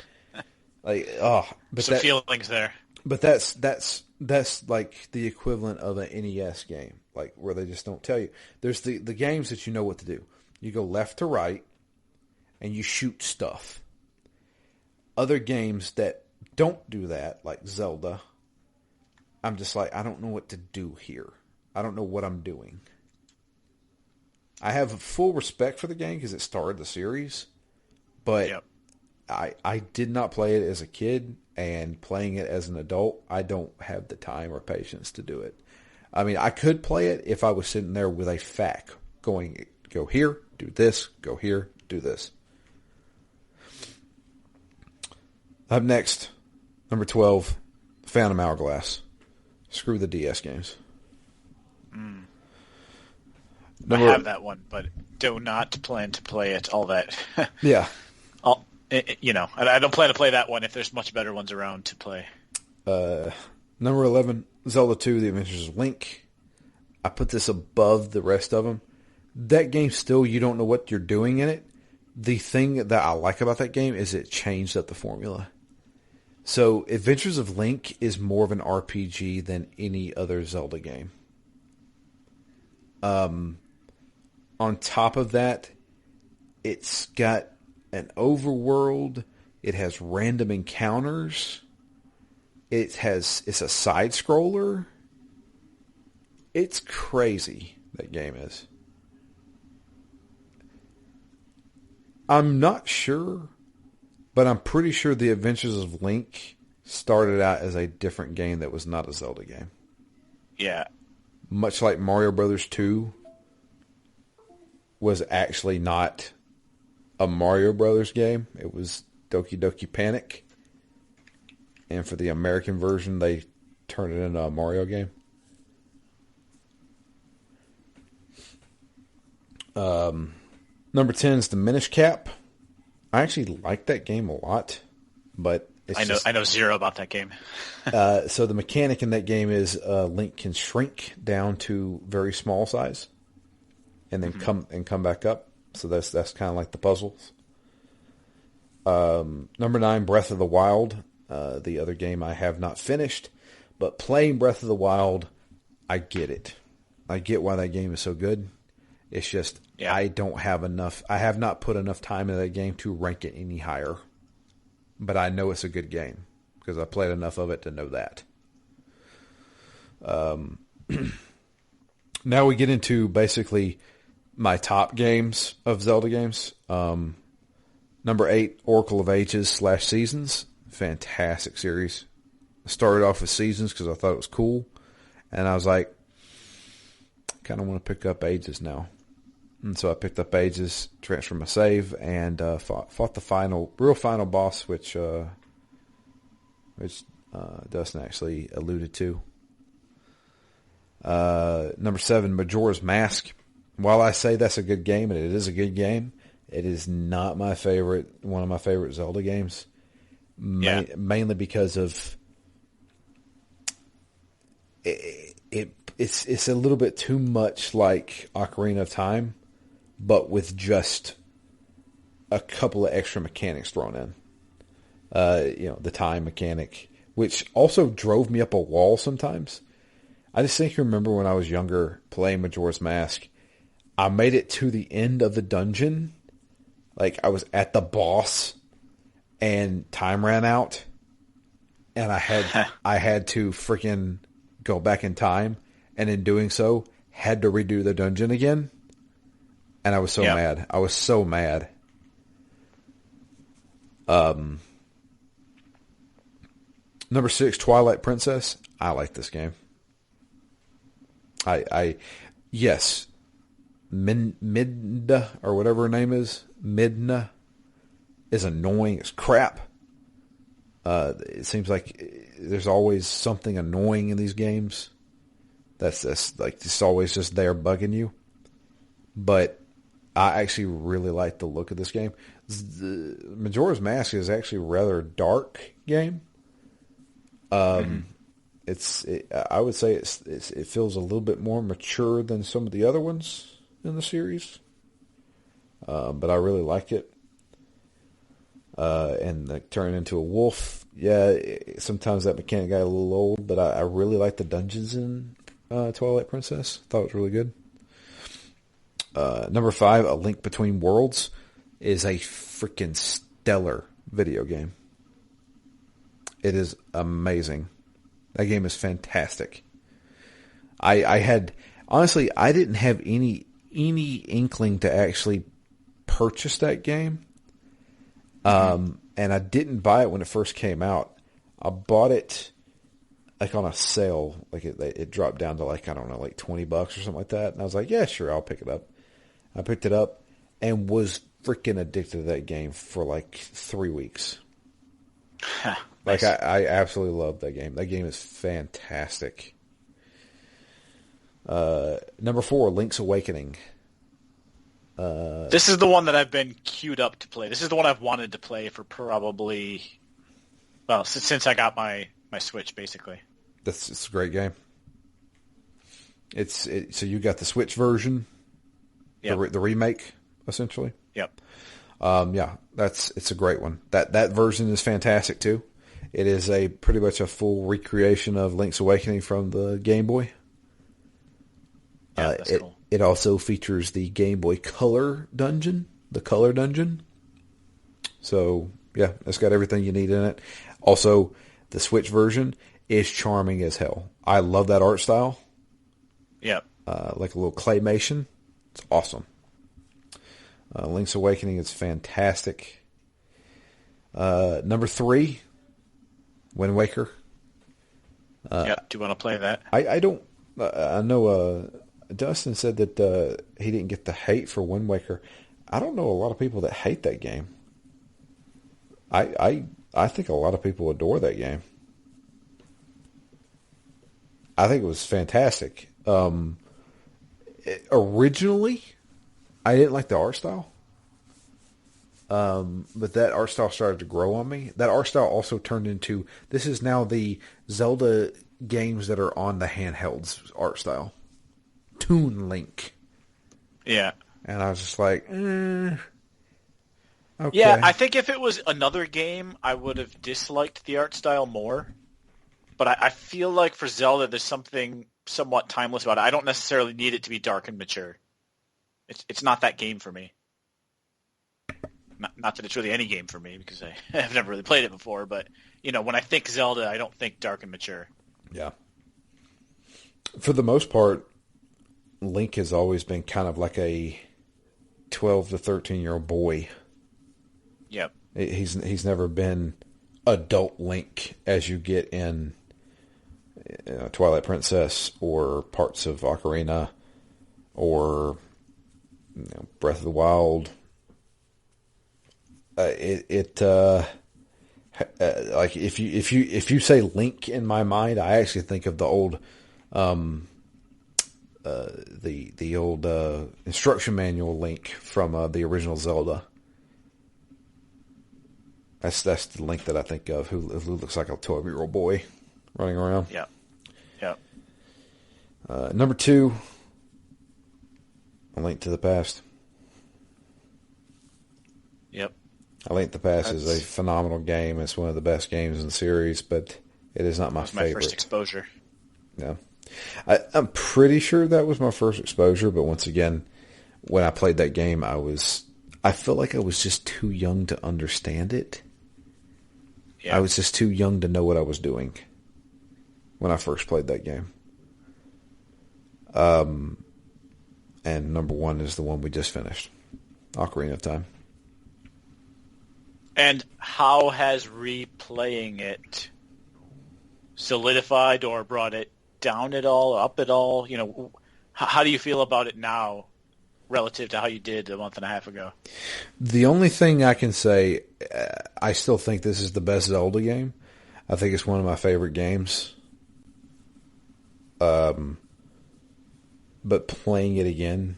But some feelings there. But that's like the equivalent of an NES game, like where they just don't tell you. There's the games that you know what to do. You go left to right, and you shoot stuff. Other games that don't do that, like Zelda, I'm just like, I don't know what to do here. I don't know what I'm doing. I have full respect for the game because it started the series, but yep. I did not play it as a kid, and playing it as an adult, I don't have the time or patience to do it. I mean, I could play it if I was sitting there with a FAQ going, go here, do this, go here, do this. Up next, number 12, Phantom Hourglass. Screw the DS games. I have that one, but do not plan to play it all that. Yeah. I don't plan to play that one if there's much better ones around to play. Number 11, Zelda 2, The Adventures of Link. I put this above the rest of them. That game still, you don't know what you're doing in it. The thing that I like about that game is it changed up the formula. So Adventures of Link is more of an RPG than any other Zelda game. On top of that, it's got an overworld. It has random encounters. It's a side scroller. It's crazy, that game is. I'm not sure, but I'm pretty sure The Adventures of Link started out as a different game that was not a Zelda game. Yeah. Much like Mario Brothers 2 was actually not a Mario Brothers game. It was Doki Doki Panic. And for the American version, they turned it into a Mario game. Number 10 is the Minish Cap. I actually like that game a lot, but I know zero about that game. So the mechanic in that game is Link can shrink down to very small size, and then come back up. So that's kind of like the puzzles. Number 9, Breath of the Wild. The other game I have not finished, but playing Breath of the Wild, I get it. I get why that game is so good. It's just I don't have enough. I have not put enough time into that game to rank it any higher. But I know it's a good game because I played enough of it to know that. Now we get into basically my top games of Zelda games. Number 8, Oracle of Ages / Seasons. Fantastic series. I started off with Seasons because I thought it was cool. And I was like, kind of want to pick up Ages now. And so I picked up Ages, transferred my save, and fought the real final boss, which Dustin actually alluded to. Number 7, Majora's Mask. While I say that's a good game, and it is a good game, it is not one of my favorite Zelda games. Mainly because of it's a little bit too much like Ocarina of Time, but with just a couple of extra mechanics thrown in. The time mechanic, which also drove me up a wall sometimes. I just think remember when I was younger playing Majora's Mask, I made it to the end of the dungeon. Like I was at the boss and time ran out and I had to freaking go back in time, and in doing so had to redo the dungeon again. And I was so mad. I was so mad. Number Number 6, Twilight Princess. I like this game. Yes, Midna, or whatever her name is, Midna, is annoying as crap. It seems like there's always something annoying in these games. That's like just always just there bugging you. But I actually really like the look of this game. The Majora's Mask is actually a rather dark game. I would say it feels a little bit more mature than some of the other ones in the series. But I really like it. And like turning into a wolf, sometimes that mechanic got a little old, but I really like the dungeons in Twilight Princess. Thought it was really good. Number 5, A Link Between Worlds, is a freaking stellar video game. It is amazing. That game is fantastic. I didn't have any inkling to actually purchase that game. And I didn't buy it when it first came out. I bought it like on a sale. Like it dropped down to like, I don't know, like $20 or something like that. And I was like, yeah, sure, I'll pick it up. I picked it up and was freaking addicted to that game for like 3 weeks. Like I absolutely love that game. That game is fantastic. Number 4, Link's Awakening. This is the one that I've been queued up to play. This is the one I've wanted to play for probably, well, since I got my Switch, basically. It's a great game. So you got the Switch version, yep. the remake, essentially. Yep. It's a great one. That version is fantastic too. It is pretty much a full recreation of Link's Awakening from the Game Boy. Yeah, that's cool. It also features the Game Boy Color dungeon, the Color Dungeon. So, yeah, it's got everything you need in it. Also, the Switch version is charming as hell. I love that art style. Yep. Like a little claymation. It's awesome. Link's Awakening is fantastic. Number 3, Wind Waker. Do you want to play that? I don't... I know... Dustin said that he didn't get the hate for Wind Waker. I don't know a lot of people that hate that game. I think a lot of people adore that game. I think it was fantastic. Originally, I didn't like the art style. But that art style started to grow on me. That art style also turned into... This is now the Zelda games that are on the handhelds art style. Toon Link. Yeah. And I was just like, okay. Yeah, I think if it was another game, I would have disliked the art style more. But I feel like for Zelda, there's something somewhat timeless about it. I don't necessarily need it to be dark and mature. It's not that game for me. Not that it's really any game for me, because I've never really played it before. But, when I think Zelda, I don't think dark and mature. Yeah. For the most part, Link has always been kind of like a 12 to 13-year-old boy. Yep. He's never been adult Link as you get in Twilight Princess or parts of Ocarina or Breath of the Wild. Like if you say Link in my mind, I actually think of the old the old instruction manual Link from the original Zelda. That's the Link that I think of, who looks like a 12-year-old boy running around. Yeah. Yeah. Number 2, A Link to the Past. Yep. A Link to the Past is a phenomenal game. It's one of the best games in the series, but it is not my favorite. My first exposure. Yeah. I'm pretty sure that was my first exposure, but once again, when I played that game, I felt like I was just too young to understand it. Yeah. I was just too young to know what I was doing when I first played that game. And number 1 is the one we just finished, Ocarina of Time. And how has replaying it solidified or brought it down at all, up at all? You know, how do you feel about it now relative to how you did a month and a half ago? The only thing I can say, I still think this is the best Zelda game. I think it's one of my favorite games. But playing it again,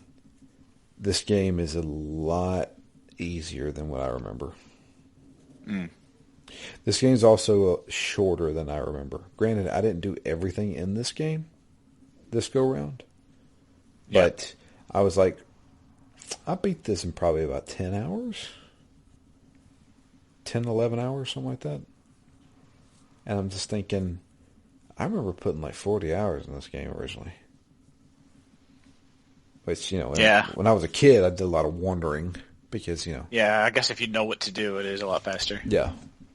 this game is a lot easier than what I remember. This game's also shorter than I remember. Granted, I didn't do everything in this game this go round. But I was like, I beat this in probably about 10 hours. 10, 11 hours, something like that. And I'm just thinking, I remember putting like 40 hours in this game originally. Which, you know, when I was a kid, I did a lot of wandering because, you know. Yeah, I guess if you know what to do, it is a lot faster. Yeah.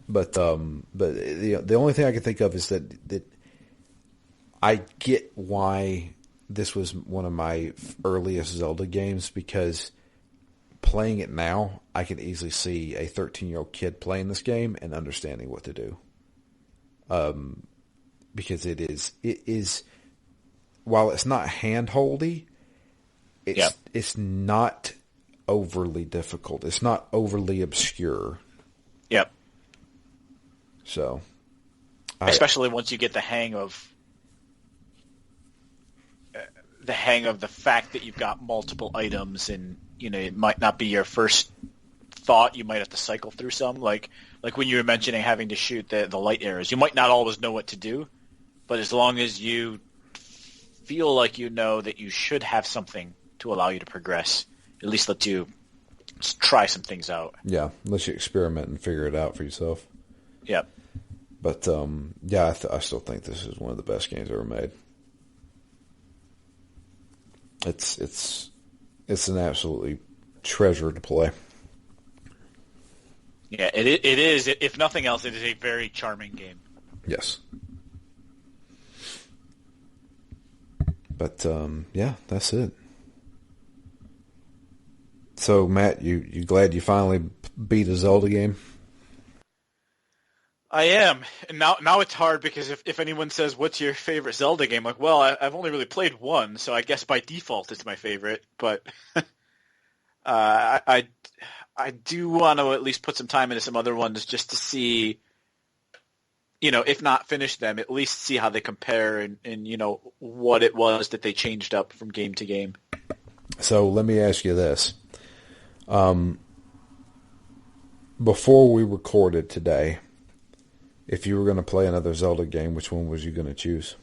But the only thing I can think of is that I get why this was one of my earliest Zelda games, because playing it now, I can easily see a 13-year-old kid playing this game and understanding what to do. Because it is, while it's not hand-holdy, it's not overly difficult. It's not overly obscure. Yep. So, especially once you get the hang of the fact that you've got multiple items, and you know it might not be your first thought. You might have to cycle through some, like when you were mentioning having to shoot the light arrows. You might not always know what to do, but as long as you feel like you know that you should have something to allow you to progress, at least let you try some things out. Yeah, let you experiment and figure it out for yourself. Yep. But I still think this is one of the best games ever made. It's an absolutely treasure to play. Yeah, it is. If nothing else, it is a very charming game. Yes. But that's it. So Matt, you glad you finally beat a Zelda game? I am, and now it's hard because if anyone says, what's your favorite Zelda game? Like, well, I've only really played one, so I guess by default it's my favorite, but I do want to at least put some time into some other ones just to see, you know, if not finish them, at least see how they compare and you know, what it was that they changed up from game to game. So let me ask you this. Before we recorded today, if you were going to play another Zelda game, which one was you going to choose?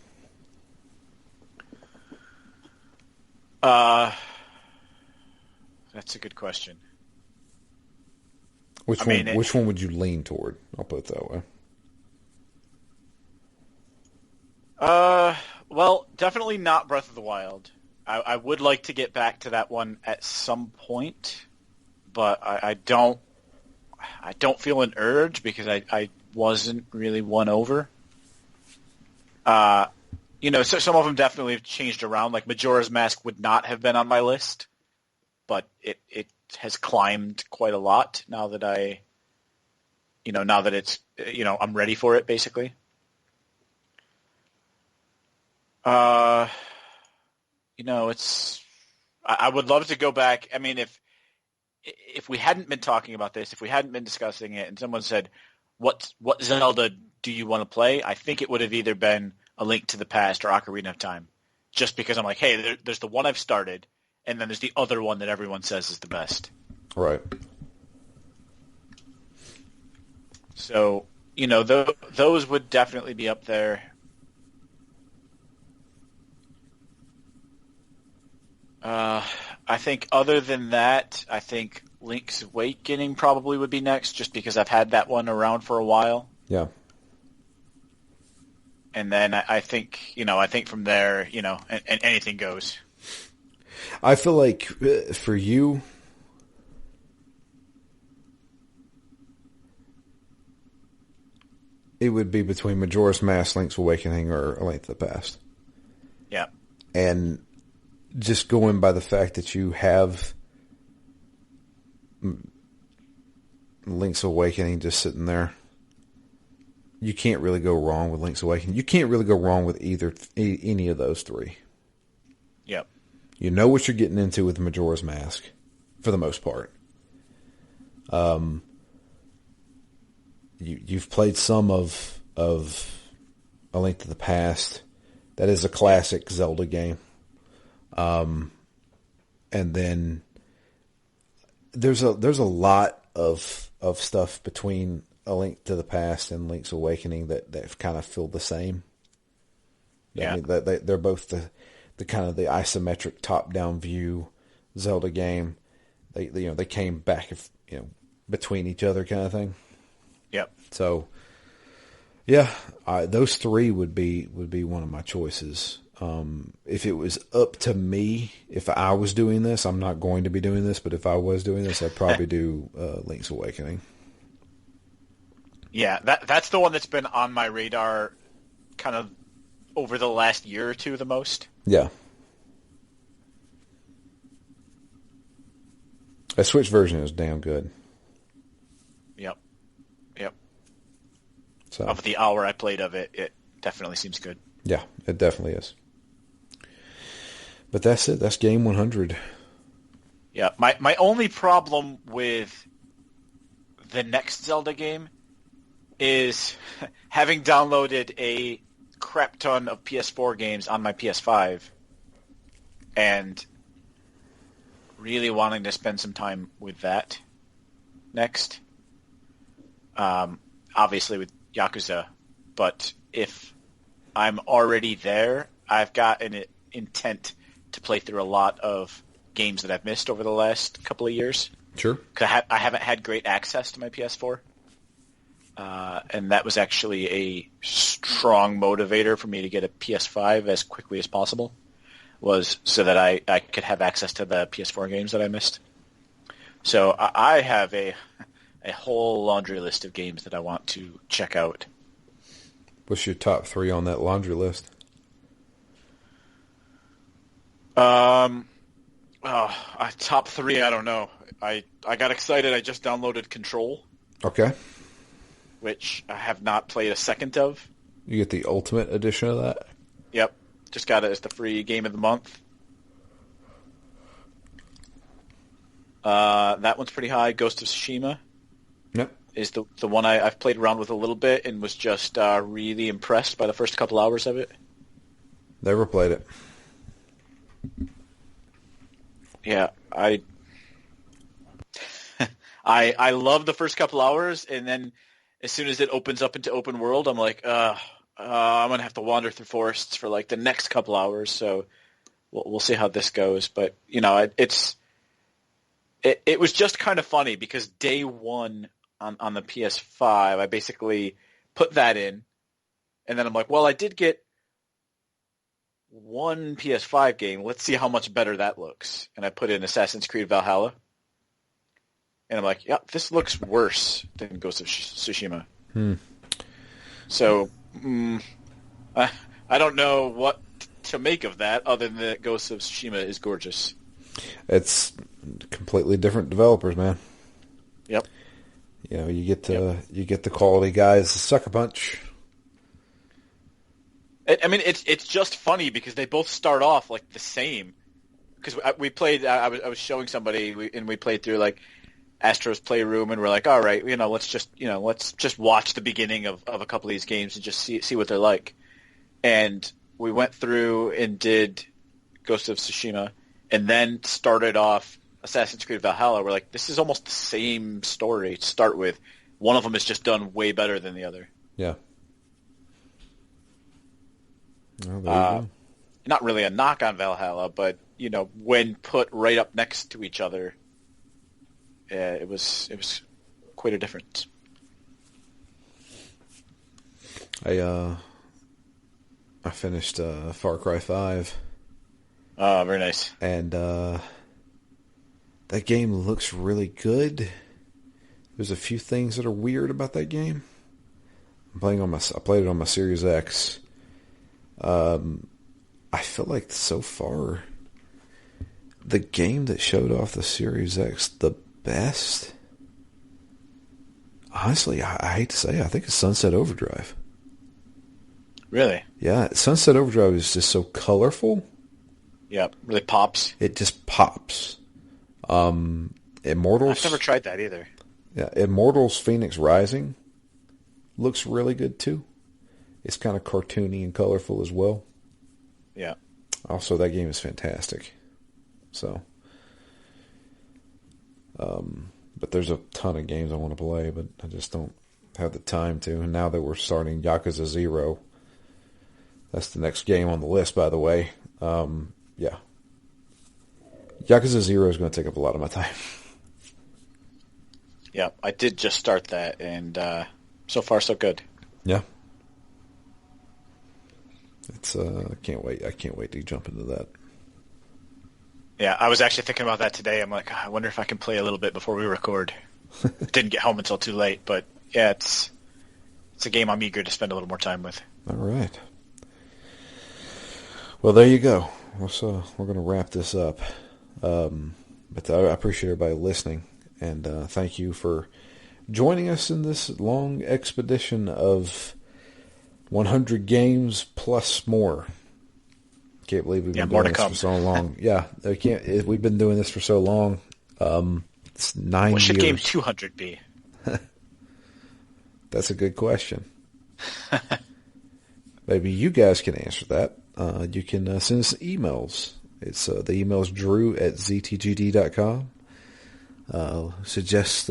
That's a good question. Which one would you lean toward? I'll put it that way. Well, definitely not Breath of the Wild. I would like to get back to that one at some point, but I don't feel an urge because I wasn't really won over. You know, so some of them definitely have changed around. Like Majora's Mask would not have been on my list, but it has climbed quite a lot now that it's, you know, I'm ready for it basically. You know, I would love to go back. I mean, if we hadn't been talking about this, if we hadn't been discussing it, and someone said, what Zelda do you want to play? I think it would have either been A Link to the Past or Ocarina of Time, just because I'm like, hey, there's the one I've started, and then there's the other one that everyone says is the best. Right. So, you know, those would definitely be up there. I think other than that, I think Link's Awakening probably would be next, just because I've had that one around for a while. Yeah. And then I think from there, you know, and anything goes. I feel like for you, it would be between Majora's Mask, Link's Awakening, or A Link to the Past. Yeah. And just going by the fact that you have Link's Awakening just sitting there, you can't really go wrong with Link's Awakening. You can't really go wrong with any of those three. Yep. You know what you're getting into with Majora's Mask, for the most part. You've played some of A Link to the Past. That is a classic Zelda game. And then there's a lot of stuff between A Link to the Past and Link's Awakening that kind of feel the same. Yeah. I mean, they're both the kind of the isometric top-down view Zelda game. They came back between each other kind of thing. Yep. So yeah, those three would be one of my choices. If it was up to me, if I was doing this, I'm not going to be doing this, but if I was doing this, I'd probably do Link's Awakening. Yeah, that's the one that's been on my radar kind of over the last year or two the most. Yeah. The Switch version is damn good. Yep. So of the hour I played of it, it definitely seems good. Yeah, it definitely is. But that's it. That's game 100. Yeah, my only problem with the next Zelda game is having downloaded a crap ton of PS4 games on my PS5 and really wanting to spend some time with that next. Obviously with Yakuza, but if I'm already there, I've got an intent to play through a lot of games that I've missed over the last couple of years. Sure. Because I haven't had great access to my PS4. And that was actually a strong motivator for me to get a PS5 as quickly as possible, was so that I could have access to the PS4 games that I missed. So I have a whole laundry list of games that I want to check out. What's your top 3 on that laundry list? Top 3, I don't know. I got excited. I just downloaded Control. Okay. Which I have not played a second of. You get the Ultimate Edition of that? Yep. Just got it as the free game of the month. That one's pretty high. Ghost of Tsushima. Yep. Is the one I've played around with a little bit and was just really impressed by the first couple hours of it. Never played it. Yeah, I love the first couple hours, and then as soon as it opens up into open world, I'm like, I'm gonna have to wander through forests for like the next couple hours. So we'll see how this goes. But it was just kind of funny because day one on the PS5, I basically put that in, and then I'm like, well, I did get one PS5 game. Let's see how much better that looks. And I put in Assassin's Creed Valhalla. And I'm like, yeah, this looks worse than Ghost of Tsushima. So, I don't know what to make of that other than that Ghost of Tsushima is gorgeous. It's completely different developers, man. Yep. You get the quality guys, the sucker punch. I mean, it's just funny because they both start off like the same. Because we played, I was showing somebody, and we played through like Astro's Playroom, and we're like, all right, let's just watch the beginning of a couple of these games and just see what they're like. And we went through and did Ghost of Tsushima, and then started off Assassin's Creed Valhalla. We're like, this is almost the same story to start with. One of them is just done way better than the other. Yeah. Oh, not really a knock on Valhalla, but when put right up next to each other, it was quite a difference. I finished Far Cry 5. Oh, very nice. And that game looks really good. There's a few things that are weird about that game. I played it on my Series X. I feel like so far the game that showed off the Series X the best, Honestly, I hate to say it, I think it's Sunset Overdrive. Really? Yeah, Sunset Overdrive is just so colorful. Yeah, really pops. It just pops. Immortals. I've never tried that either. Yeah, Immortals Phoenix Rising looks really good too. It's kind of cartoony and colorful as well. Yeah. Also, that game is fantastic. So, but there's a ton of games I want to play, but I just don't have the time to. And now that we're starting Yakuza 0, that's the next game on the list, by the way. Yeah. Yakuza 0 is going to take up a lot of my time. Yeah, I did just start that, and so far so good. Yeah. It's I can't wait. I can't wait to jump into that. Yeah, I was actually thinking about that today. I'm like, I wonder if I can play a little bit before we record. Didn't get home until too late, but yeah, it's a game I'm eager to spend a little more time with. All right. Well, there you go. So we're going to wrap this up. But I appreciate everybody listening, and thank you for joining us in this long expedition of 100 games plus more. Can't believe we've been doing this for so long. Yeah, we've been doing this for so long. It's 9 years. What should game 200 be? That's a good question. Maybe you guys can answer that. You can send us emails. It's the email is drew@ztgd.com. Suggest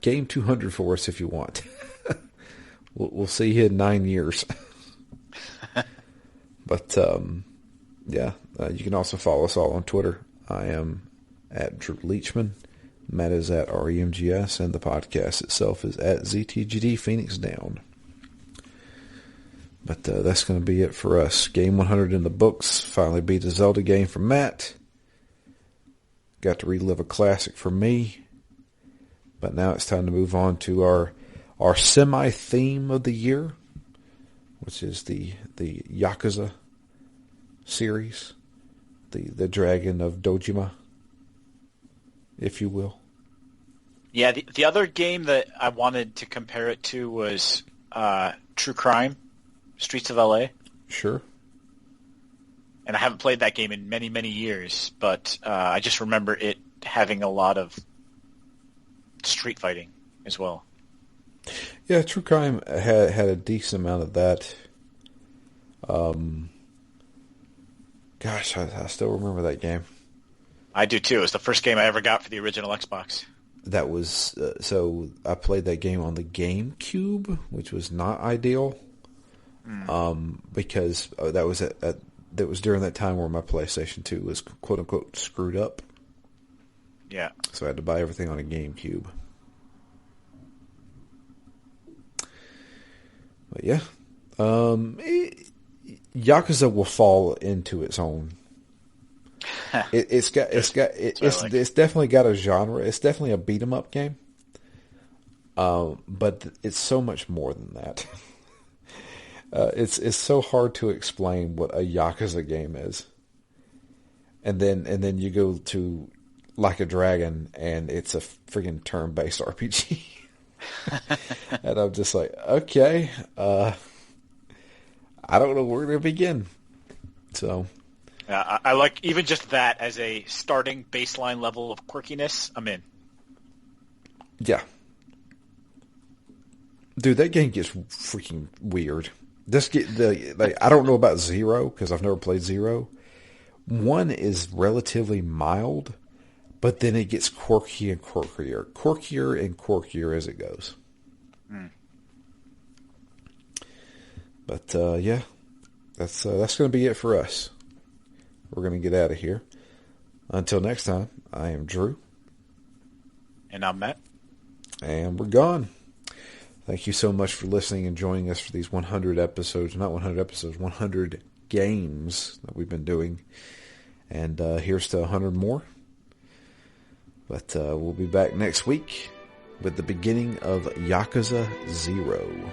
game 200 for us if you want. We'll see you in 9 years. But yeah, you can also follow us all on Twitter. I am at Drew Leachman. Matt is at REMGS, and the podcast itself is at ZTGD Phoenix Down. But that's going to be it for us. Game 100 in the books. Finally beat a Zelda game for Matt. Got to relive a classic for me. But now it's time to move on to our semi-theme of the year, which is the Yakuza series. The Dragon of Dojima, if you will. Yeah, the other game that I wanted to compare it to was True Crime, Streets of LA. Sure. And I haven't played that game in many, many years, but I just remember it having a lot of street fighting as well. Yeah, True Crime had a decent amount of that. Gosh, I still remember that game. I do too. It was the first game I ever got for the original Xbox. That was so I played that game on the GameCube, which was not ideal. Because that was during that time where my PlayStation 2 was quote unquote screwed up. Yeah. So I had to buy everything on a GameCube. But yeah, Yakuza will fall into its own. It's definitely got a genre. It's definitely a beat 'em up game. But it's so much more than that. It's so hard to explain what a Yakuza game is. And then you go to Like a Dragon and it's a friggin' turn-based RPG. And I'm just like, okay, I don't know where to begin. So, I like even just that as a starting baseline level of quirkiness. I'm in. Yeah, dude, that game gets freaking weird. I don't know about 0 because I've never played 0. 1 is relatively mild, but then it gets quirkier and quirkier as it goes. But yeah, that's going to be it for us. We're going to get out of here. Until next time, I am Drew. And I'm Matt. And we're gone. Thank you so much for listening and joining us for these 100 episodes. Not 100 episodes, 100 games that we've been doing. And here's to 100 more. But we'll be back next week with the beginning of Yakuza 0.